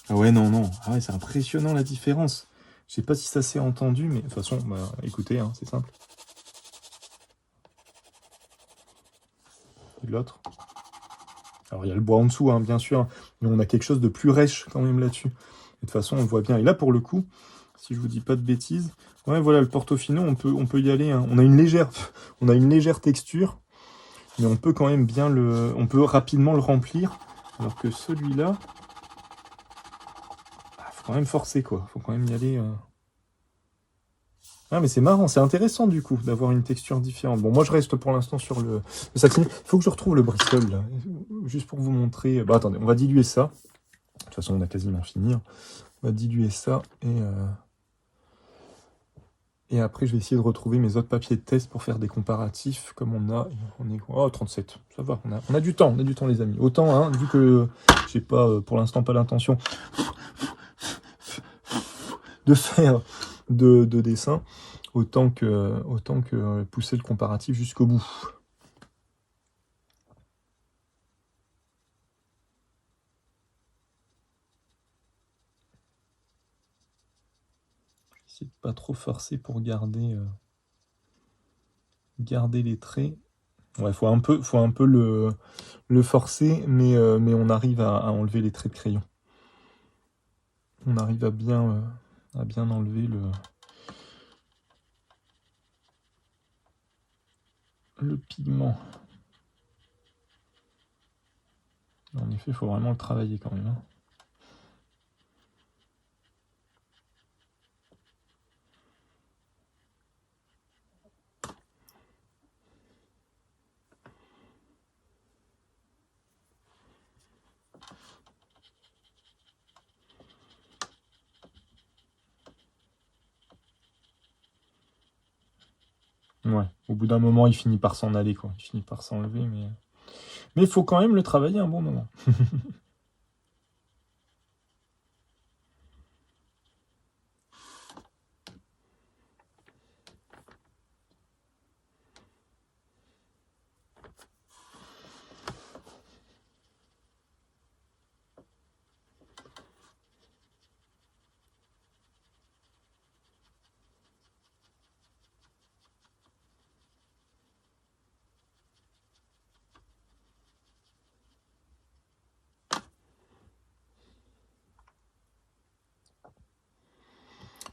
Ah ouais, non. Ah ouais, c'est impressionnant la différence. Je sais pas si ça s'est entendu, mais de toute façon, bah, écoutez, hein, c'est simple. Et l'autre. Alors il y a le bois en dessous, hein, bien sûr, mais on a quelque chose de plus rêche quand même là-dessus. Et de toute façon, on le voit bien. Et là, pour le coup, si je vous dis pas de bêtises, ouais, voilà, le Portofino, on peut y aller. Hein. On a une légère texture, mais on peut quand même on peut rapidement le remplir. Alors que celui-là, faut quand même forcer, quoi. Faut quand même y aller. Ah, mais c'est marrant, c'est intéressant du coup d'avoir une texture différente. Bon, moi je reste pour l'instant sur le satiné. Il faut que je retrouve le Bristol là, juste pour vous montrer. Bah attendez, on va diluer ça. De toute façon, on a quasiment fini. Hein. On va diluer ça et après je vais essayer de retrouver mes autres papiers de test pour faire des comparatifs comme on est 37. Ça va, on a du temps, les amis. Autant, hein, vu que j'ai pas pour l'instant pas l'intention de faire de dessin. Autant que pousser le comparatif jusqu'au bout. J'essaie de pas trop forcer pour garder les traits. Ouais, faut un peu le forcer, mais on arrive à enlever les traits de crayon. On arrive à bien enlever le pigment. En effet, il faut vraiment le travailler quand même. Hein. Ouais, au bout d'un moment, il finit par s'en aller, quoi. Il finit par s'enlever, mais il faut quand même le travailler un bon moment.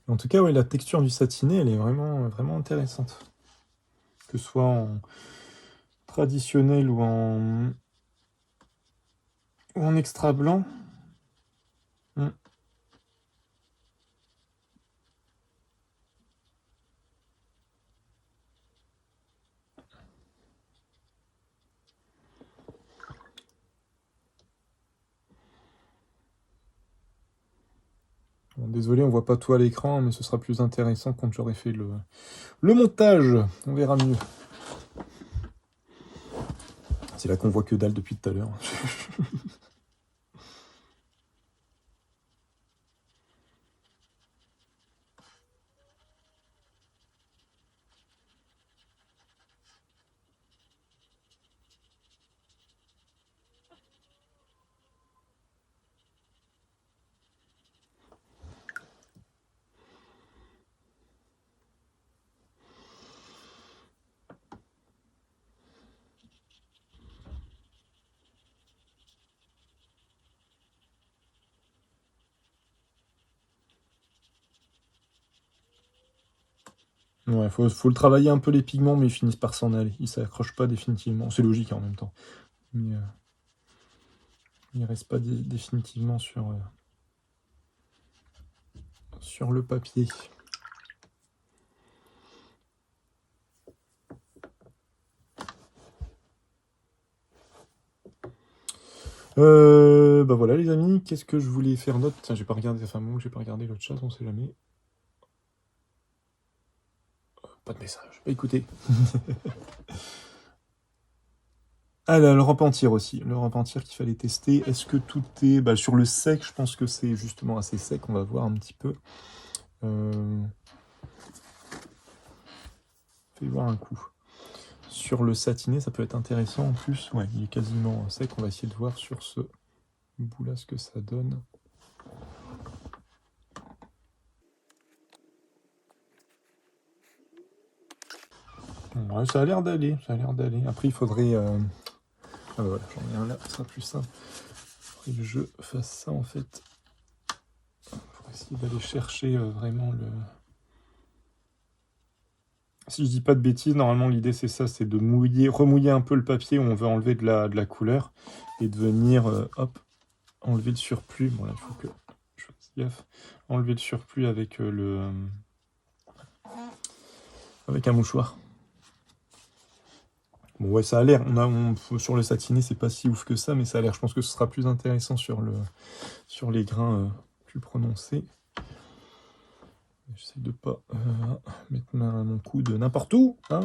En tout cas, ouais, la texture du satiné, elle est vraiment, vraiment intéressante. Que ce soit en traditionnel ou en extra blanc. Bon, désolé, on voit pas tout à l'écran, mais ce sera plus intéressant quand j'aurai fait le montage. On verra mieux. C'est là qu'on voit que dalle depuis tout à l'heure. Ouais, faut le travailler un peu les pigments, mais ils finissent par s'en aller. Ils s'accrochent pas définitivement. C'est logique hein, en même temps. Mais ils restent pas définitivement sur le papier. Bah voilà les amis, qu'est-ce que je voulais faire d'autre? Tiens, j'ai pas regardé, j'ai pas regardé l'autre chat, on sait jamais. Pas de message. Bah écoutez. Ah là, le repentir aussi. Le repentir qu'il fallait tester. Est-ce que tout est... Bah, sur le sec, je pense que c'est justement assez sec. On va voir un petit peu. Fais voir un coup. Sur le satiné, ça peut être intéressant en plus. Ouais, il est quasiment sec. On va essayer de voir sur ce bout-là ce que ça donne. Ouais, ça a l'air d'aller. Ça a l'air d'aller. Après, il faudrait... Ah bah voilà, j'en ai un là. Ce sera plus simple. Il faudrait que je fasse ça en fait. Pour essayer d'aller chercher vraiment le... Si je dis pas de bêtises, normalement l'idée c'est ça, c'est de remouiller un peu le papier où on veut enlever de la couleur et de venir, hop, enlever le surplus. Bon là, il faut que je fasse gaffe. Enlever le surplus avec avec un mouchoir. Bon ouais, ça a l'air. Sur le satiné, c'est pas si ouf que ça, mais ça a l'air. Je pense que ce sera plus intéressant sur les grains plus prononcés. J'essaie de pas mettre mon coude n'importe où. Hein.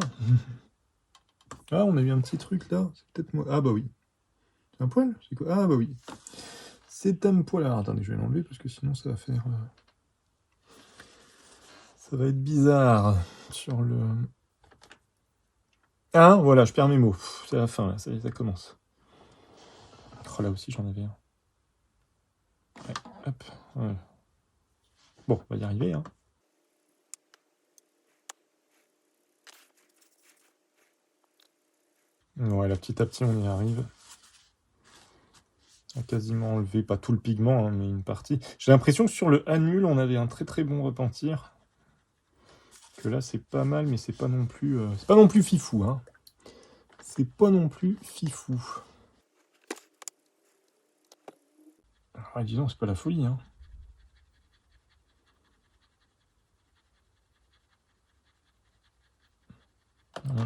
Ah, on a eu un petit truc là. C'est peut-être moi. Ah bah oui. C'est un poil? C'est quoi? Ah bah oui. C'est un poil. Alors attendez, je vais l'enlever parce que sinon ça va faire... Ça va être bizarre sur le... Ah, voilà, je perds mes mots. C'est la fin là, ça y est, ça commence. Oh, là aussi j'en avais un. Ouais, hop. Ouais. Bon, on va y arriver. Hein. Ouais, là, petit à petit, on y arrive. On a quasiment enlevé, pas tout le pigment, hein, mais une partie. J'ai l'impression que sur le annul, on avait un très très bon repentir. Que là, c'est pas mal, mais c'est pas non plus... c'est pas non plus fifou, hein. C'est pas non plus fifou. Ah, dis donc, c'est pas la folie, hein.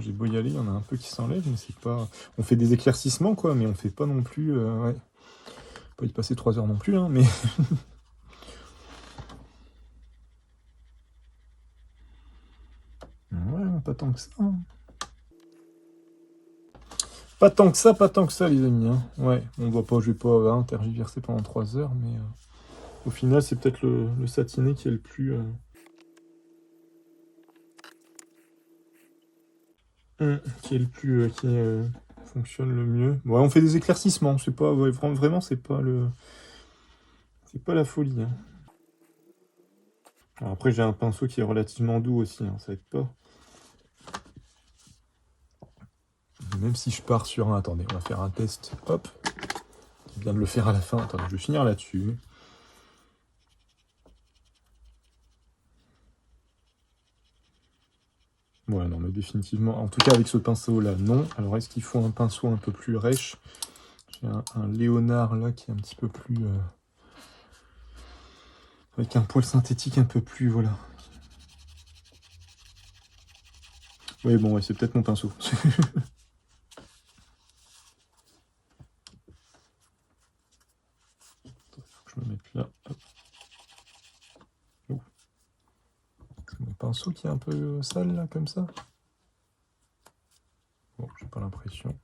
J'ai beau y aller, il y en a un peu qui s'enlèvent, mais c'est pas... On fait des éclaircissements, quoi, mais on fait pas non plus... ouais. Pas y passer 3 heures non plus, hein, mais... ouais, pas tant que ça. Hein. Pas tant que ça, pas tant que ça, les amis. Hein. Ouais, on va pas, je vais pas tergiverser pendant 3 heures, mais... au final, c'est peut-être le satiné qui est le plus... qui est le plus... qui fonctionne le mieux. Ouais, on fait des éclaircissements, c'est pas... Ouais, vraiment, c'est pas le... C'est pas la folie, hein. Alors après, j'ai un pinceau qui est relativement doux aussi, hein, ça aide pas. Même si je pars sur un... Attendez, on va faire un test. Hop. Je viens de le faire à la fin. Attendez, je vais finir là-dessus. Ouais, non, mais définitivement... En tout cas, avec ce pinceau-là, non. Alors, est-ce qu'il faut un pinceau un peu plus rêche? J'ai un Léonard, là, qui est un petit peu plus... avec un poil synthétique un peu plus... Voilà. Oui, bon, ouais, c'est peut-être mon pinceau. Faut que je me mette là. Hop. Oh. C'est mon pinceau qui est un peu sale, là, comme ça. Bon, j'ai pas l'impression.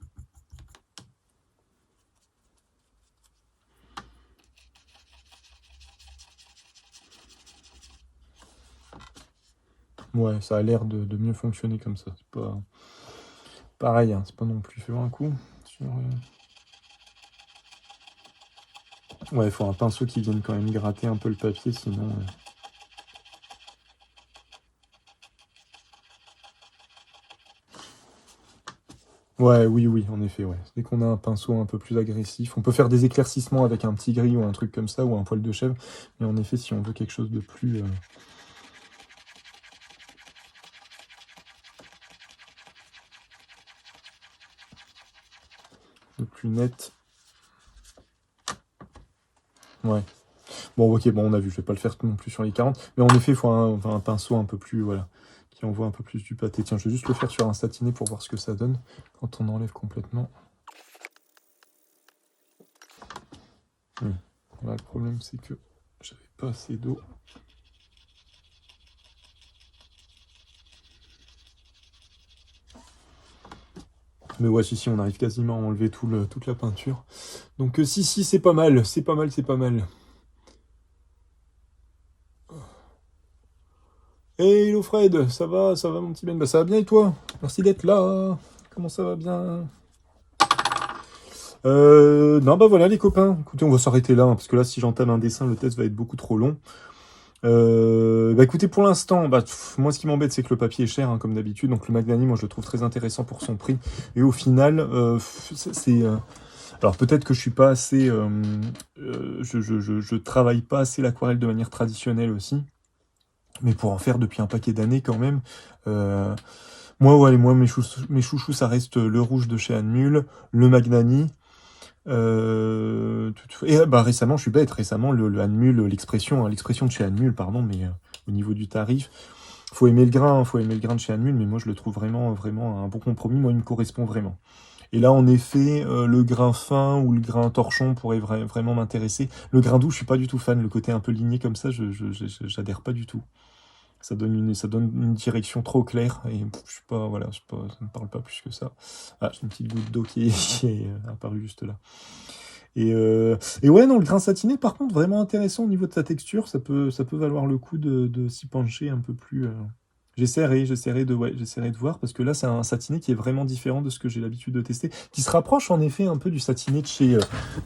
Ouais, ça a l'air de mieux fonctionner comme ça. C'est pas... Pareil, hein, c'est pas non plus... Fais-moi un coup. Sur... Ouais, il faut un pinceau qui vienne quand même gratter un peu le papier, sinon... Ouais, oui, en effet, ouais. Dès qu'on a un pinceau un peu plus agressif, on peut faire des éclaircissements avec un petit gris ou un truc comme ça, ou un poil de chèvre, mais en effet, si on veut quelque chose de plus... de plus net... Ouais. Bon, ok, bon, on a vu, je vais pas le faire non plus sur les 40, mais en effet, il faut un pinceau un peu plus... Voilà, qui envoie un peu plus du pâté. Tiens, je vais juste le faire sur un satiné pour voir ce que ça donne quand on enlève complètement. Là, le problème, c'est que j'avais pas assez d'eau. Mais ouais, si, on arrive quasiment à enlever toute la peinture. Donc si, c'est pas mal, c'est pas mal, c'est pas mal. Hey, hello Fred, ça va mon petit Ben? Bah ça va bien et toi? Merci d'être là. Comment ça va bien? Non, bah voilà les copains. Écoutez, on va s'arrêter là, hein, parce que là, si j'entame un dessin, le test va être beaucoup trop long. Bah écoutez, pour l'instant, moi ce qui m'embête, c'est que le papier est cher, hein, comme d'habitude. Donc le Magnani, moi je le trouve très intéressant pour son prix. Et au final, alors peut-être que je suis pas assez, je travaille pas assez l'aquarelle de manière traditionnelle aussi, mais pour en faire depuis un paquet d'années quand même. euh, moi mes chouchous, ça reste le rouge de chez Anmul, le Magnani. Et bah récemment, je suis bête, récemment le Anmul, l'expression de chez Anmul, pardon, mais au niveau du tarif, faut aimer le grain, faut aimer le grain de chez Anmul, mais moi je le trouve vraiment, vraiment un bon compromis. Moi, il me correspond vraiment. Et là, en effet, le grain fin ou le grain torchon pourrait vraiment m'intéresser. Le grain doux, je suis pas du tout fan. Le côté un peu ligné comme ça, j'adhère pas du tout. Ça donne une direction trop claire et je suis pas, voilà, ça me parle pas plus que ça. Ah, j'ai une petite goutte d'eau qui est apparue juste là. Et ouais, non, le grain satiné, par contre, vraiment intéressant au niveau de sa texture. Ça peut valoir le coup de s'y pencher un peu plus. J'essaierai de voir, parce que là, c'est un satiné qui est vraiment différent de ce que j'ai l'habitude de tester, qui se rapproche en effet un peu du satiné de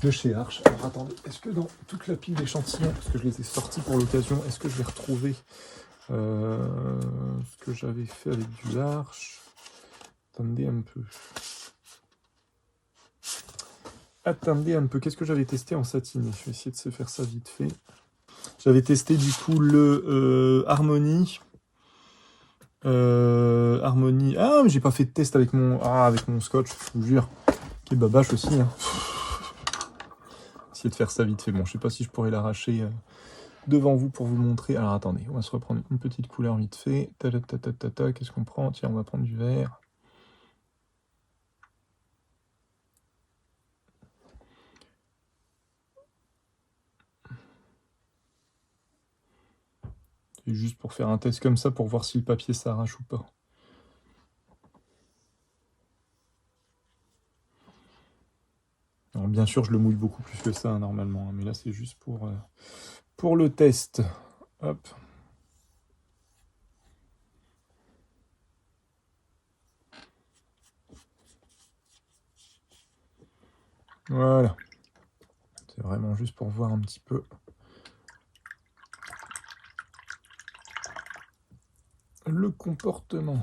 chez Arch. Alors attendez, est-ce que dans toute la pile d'échantillons, parce que je les ai sortis pour l'occasion, est-ce que je vais retrouver ce que j'avais fait avec du Arch? Attendez un peu. Attendez un peu, qu'est-ce que j'avais testé en satiné? Je vais essayer de se faire ça vite fait. J'avais testé du coup le Harmony. Harmony. Ah, mais j'ai pas fait de test avec mon scotch, je vous jure. Qui est babache aussi. Hein. Essayer de faire ça vite fait. Bon, je sais pas si je pourrais l'arracher devant vous pour vous montrer. Alors attendez, on va se reprendre une petite couleur vite fait. Qu'est-ce qu'on prend? Tiens, on va prendre du vert. C'est juste pour faire un test comme ça, pour voir si le papier s'arrache ou pas. Alors bien sûr, je le mouille beaucoup plus que ça, hein, normalement. Hein, mais là, c'est juste pour le test. Hop. Voilà. C'est vraiment juste pour voir un petit peu le comportement.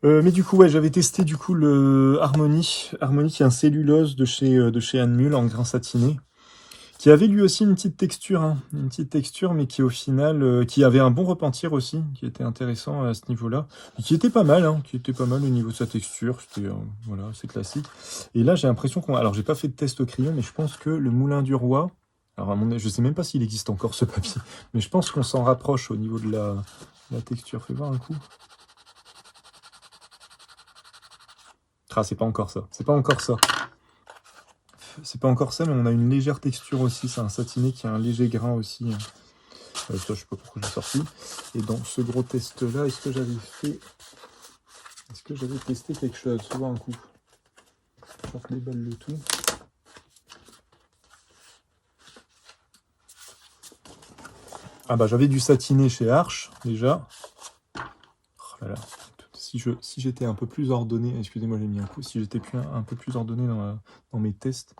Mais du coup, ouais, j'avais testé du coup le Harmony. Harmony qui est un cellulose de chez Anmul en grain satiné, qui avait lui aussi une petite texture, hein, mais qui au final, qui avait un bon repentir aussi, qui était intéressant à ce niveau-là, et qui était pas mal, hein, qui était pas mal au niveau de sa texture. C'était voilà, c'est classique. Et là, j'ai l'impression alors j'ai pas fait de test au crayon, mais je pense que le Moulin du Roi, alors je sais même pas s'il existe encore ce papier, mais je pense qu'on s'en rapproche au niveau de la texture. Fais voir un coup. Ah, c'est pas encore ça. C'est pas encore ça. C'est pas encore ça, mais on a une légère texture aussi. C'est un satiné qui a un léger grain aussi. Ça, je sais pas pourquoi j'ai sorti. Et dans ce gros test-là, est-ce que j'avais testé quelque chose? Fais voir un coup. Je les balles le tout. Ah bah j'avais du satiné chez Arch, déjà. Oh là là. Si j'étais un peu plus ordonné, excusez-moi j'ai mis un coup, si j'étais un peu plus ordonné dans mes tests,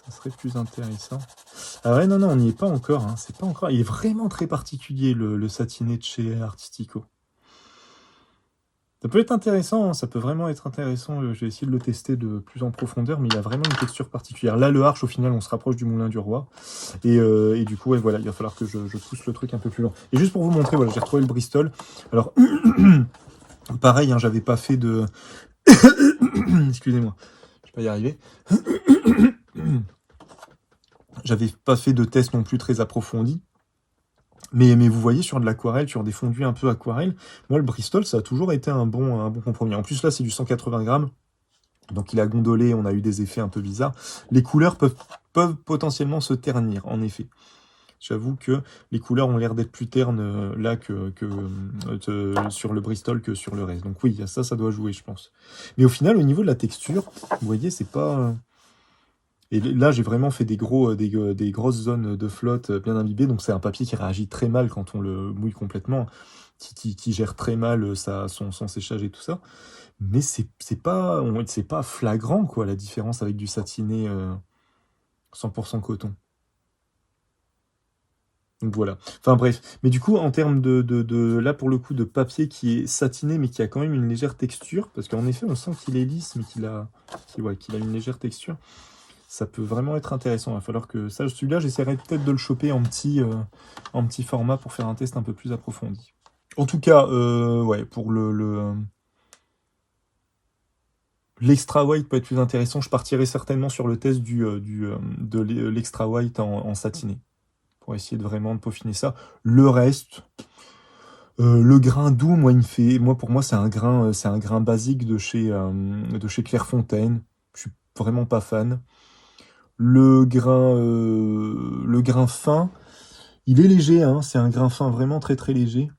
ça serait plus intéressant. Ah ouais, non, on n'y est pas encore, hein, c'est pas encore. Il est vraiment très particulier le satiné de chez Artistico. Ça peut être intéressant, hein, ça peut vraiment être intéressant. Je vais essayer de le tester de plus en profondeur, mais il a vraiment une texture particulière. Là, le Arch, au final, on se rapproche du Moulin du Roi. Et du coup, ouais, voilà, il va falloir que je pousse le truc un peu plus loin. Et juste pour vous montrer, voilà, j'ai retrouvé le Bristol. Alors, pareil, hein, j'avais pas fait de... Excusez-moi, je vais pas y arriver. J'avais pas fait de test non plus très approfondi. Mais vous voyez, sur de l'aquarelle, sur des fondus un peu aquarelle, moi, le Bristol, ça a toujours été un bon compromis. En plus, là, c'est du 180 grammes. Donc, il a gondolé, on a eu des effets un peu bizarres. Les couleurs peuvent potentiellement se ternir, en effet. J'avoue que les couleurs ont l'air d'être plus ternes là sur le Bristol que sur le reste. Donc oui, ça doit jouer, je pense. Mais au final, au niveau de la texture, vous voyez, c'est pas... Et là, j'ai vraiment fait des grosses zones de flotte bien imbibées, donc c'est un papier qui réagit très mal quand on le mouille complètement, qui gère très mal son séchage et tout ça. Mais c'est pas flagrant, quoi, la différence avec du satiné 100% coton. Donc voilà. Enfin bref. Mais du coup, en termes là, pour le coup, de papier qui est satiné, mais qui a quand même une légère texture, parce qu'en effet, on sent qu'il est lisse, mais qu'il a une légère texture, ça peut vraiment être intéressant. Il va falloir que ça, celui-là, j'essaierai peut-être de le choper en petit format pour faire un test un peu plus approfondi. En tout cas, ouais, pour l'extra white peut être plus intéressant. Je partirai certainement sur le test de l'extra white en satiné, pour essayer de vraiment peaufiner ça. Le reste, le grain doux, pour moi, c'est un grain basique de chez Clairefontaine. Je suis vraiment pas fan. Le grain fin, il est léger, hein, c'est un grain fin vraiment très très léger.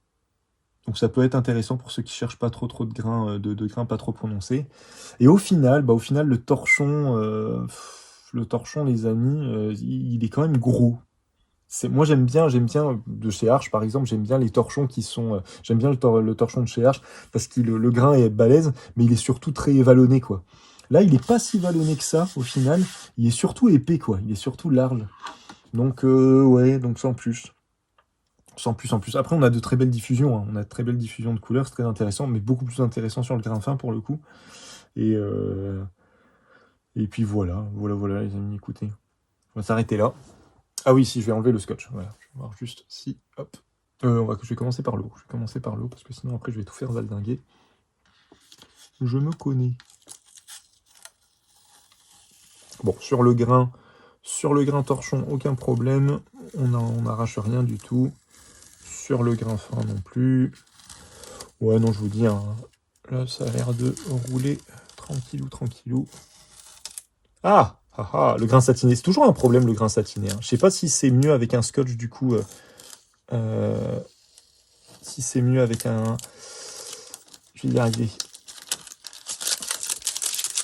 Donc ça peut être intéressant pour ceux qui cherchent pas trop de grains, de grains pas trop prononcés. Et au final, le torchon, les amis, il est quand même gros. Moi j'aime bien de chez Arche par exemple, j'aime bien les torchons j'aime bien le torchon de chez Arche parce que le grain est balèze, mais il est surtout très vallonné quoi. Là, il est pas si vallonné que ça au final, il est surtout épais quoi, il est surtout large. Donc ouais, donc sans plus. Sans plus en plus. Après, on a de très belles diffusions, hein. On a de très belles diffusions de couleurs, c'est très intéressant, mais beaucoup plus intéressant sur le grain fin pour le coup. Et, puis voilà les amis, écoutez. On va s'arrêter là. Ah oui, si, je vais enlever le scotch. Voilà, je vais voir juste si. Hop. Je vais commencer par l'eau. Je vais commencer par l'eau parce que sinon après je vais tout faire valdinguer. Je me connais. Bon, sur le grain torchon, aucun problème. On n'arrache rien du tout. Sur le grain fin non plus. Ouais, non, je vous dis, hein, là, ça a l'air de rouler tranquillou. Ah, le grain satiné. C'est toujours un problème, le grain satiné, hein. Je sais pas si c'est mieux avec un scotch, du coup. Si c'est mieux avec un... Je vais y arriver.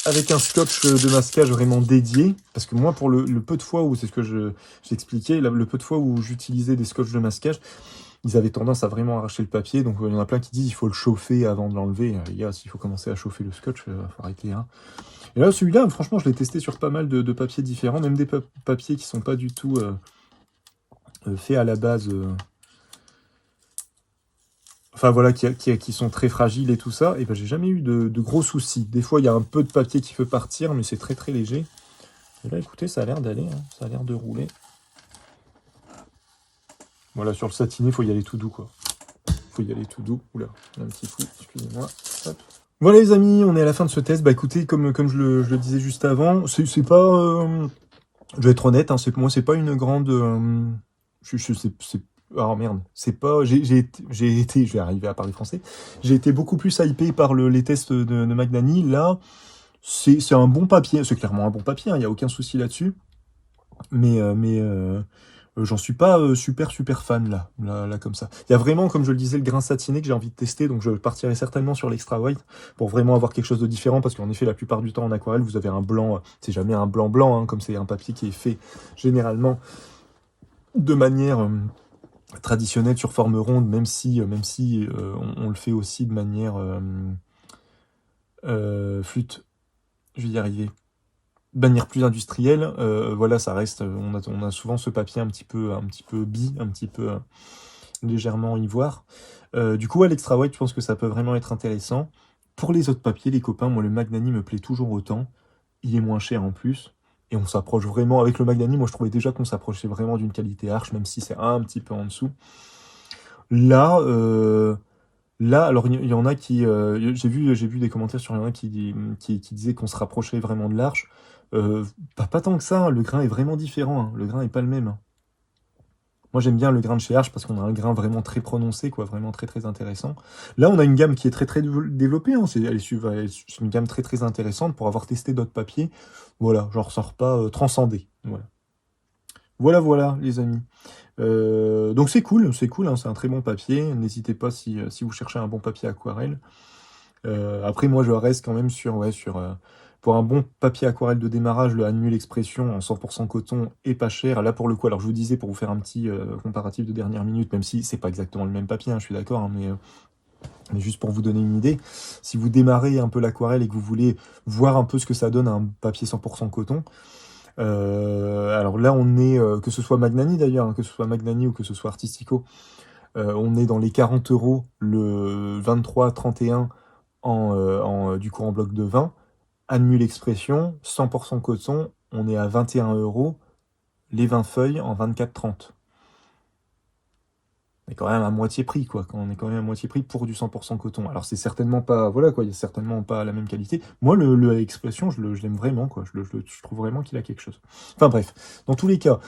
Avec un scotch de masquage vraiment dédié. Parce que moi, pour le peu de fois où, c'est ce que j'expliquais, le peu de fois où j'utilisais des scotch de masquage, ils avaient tendance à vraiment arracher le papier. Donc, il y en a plein qui disent qu'il faut le chauffer avant de l'enlever. Les gars, s'il faut commencer à chauffer le scotch, il faut arrêter, hein. Et là, celui-là, franchement, je l'ai testé sur pas mal de papiers différents, même des papiers qui sont pas du tout faits à la base. Enfin voilà, qui sont très fragiles et tout ça. Et ben, j'ai jamais eu de gros soucis. Des fois, il y a un peu de papier qui peut partir, mais c'est très très léger. Et là, écoutez, ça a l'air d'aller, hein. Ça a l'air de rouler. Voilà, sur le satiné, il faut y aller tout doux, quoi. Faut y aller tout doux. Oula, un petit coup, excusez-moi. Hop. Voilà les amis, on est à la fin de ce test. Bah écoutez, comme je le disais juste avant, c'est pas... je vais être honnête, hein, moi c'est pas une grande... oh merde, c'est pas... je vais arriver à parler français. J'ai été beaucoup plus hypé par les tests de Magnani. Là, c'est un bon papier. C'est clairement un bon papier, il n'y a aucun souci là-dessus. Mais j'en suis pas super fan là comme ça. Il y a vraiment, comme je le disais, le grain satiné que j'ai envie de tester, donc je partirai certainement sur l'extra white pour vraiment avoir quelque chose de différent, parce qu'en effet, la plupart du temps en aquarelle, vous avez un blanc, c'est jamais un blanc, hein, comme c'est un papier qui est fait généralement de manière traditionnelle sur forme ronde, même si on le fait aussi de manière flûte. Je vais y arriver. De manière plus industrielle, voilà, ça reste, on a souvent ce papier un petit peu bi, un petit peu légèrement ivoire. Du coup, à l'extra white, je pense que ça peut vraiment être intéressant. Pour les autres papiers, les copains, moi le Magnani me plaît toujours autant. Il est moins cher en plus. Et on s'approche vraiment, avec le Magnani, moi je trouvais déjà qu'on s'approchait vraiment d'une qualité Arche, même si c'est un petit peu en dessous. Là, alors il y en a qui... j'ai vu des commentaires sur il y en a qui disaient qu'on se rapprochait vraiment de l'Arche. Pas tant que ça, hein. Le grain est vraiment différent, hein. Le grain n'est pas le même, hein. Moi j'aime bien le grain de chez Arche parce qu'on a un grain vraiment très prononcé, quoi, vraiment très très intéressant. Là on a une gamme qui est très très développée, hein. C'est une gamme très très intéressante pour avoir testé d'autres papiers. Voilà, j'en ressors pas transcendé. Voilà les amis. Donc c'est cool, hein, c'est un très bon papier. N'hésitez pas si vous cherchez un bon papier aquarelle. Après, moi, je reste quand même pour un bon papier aquarelle de démarrage, le Anmul Expression en 100% coton est pas cher. Là, pour le coup, alors je vous disais, pour vous faire un petit comparatif de dernière minute, même si c'est pas exactement le même papier, hein, je suis d'accord, hein, mais juste pour vous donner une idée, si vous démarrez un peu l'aquarelle et que vous voulez voir un peu ce que ça donne un papier 100% coton, alors là, on est, que ce soit Magnani d'ailleurs, hein, que ce soit Magnani ou que ce soit Artistico, on est dans les 40 € le 23-31 du coup en bloc de 20. Anmul Expression, 100% coton, on est à 21 € les 20 feuilles en 24-30. On est quand même à moitié prix, quoi. On est quand même à moitié prix pour du 100% coton. Alors c'est certainement pas, voilà quoi, il y a certainement pas la même qualité. Moi, le Expression, je l'aime vraiment, quoi. Je trouve vraiment qu'il a quelque chose. Enfin bref, dans tous les cas,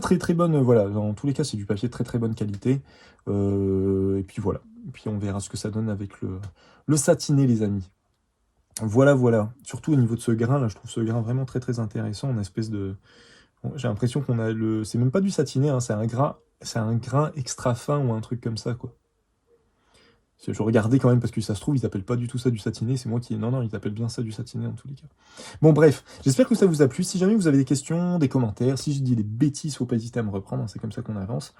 très très bonne, voilà. Dans tous les cas, c'est du papier très très bonne qualité. Et puis voilà. Et puis on verra ce que ça donne avec le satiné, les amis. Voilà, voilà. Surtout au niveau de ce grain, là, je trouve ce grain vraiment très très intéressant. Une espèce de, j'ai l'impression qu'on a le, c'est même pas du satiné, hein, c'est un grain extra fin ou un truc comme ça, quoi. Je regardais quand même parce que ça se trouve, ils appellent pas du tout ça du satiné. C'est moi qui, non, non, ils appellent bien ça du satiné en tous les cas. Bon, bref, j'espère que ça vous a plu. Si jamais vous avez des questions, des commentaires, si je dis des bêtises, faut pas hésiter à me reprendre, hein, c'est comme ça qu'on avance.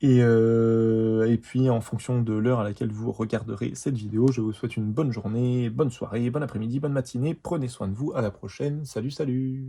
Et puis, en fonction de l'heure à laquelle vous regarderez cette vidéo, je vous souhaite une bonne journée, bonne soirée, bon après-midi, bonne matinée. Prenez soin de vous. À la prochaine. Salut, salut!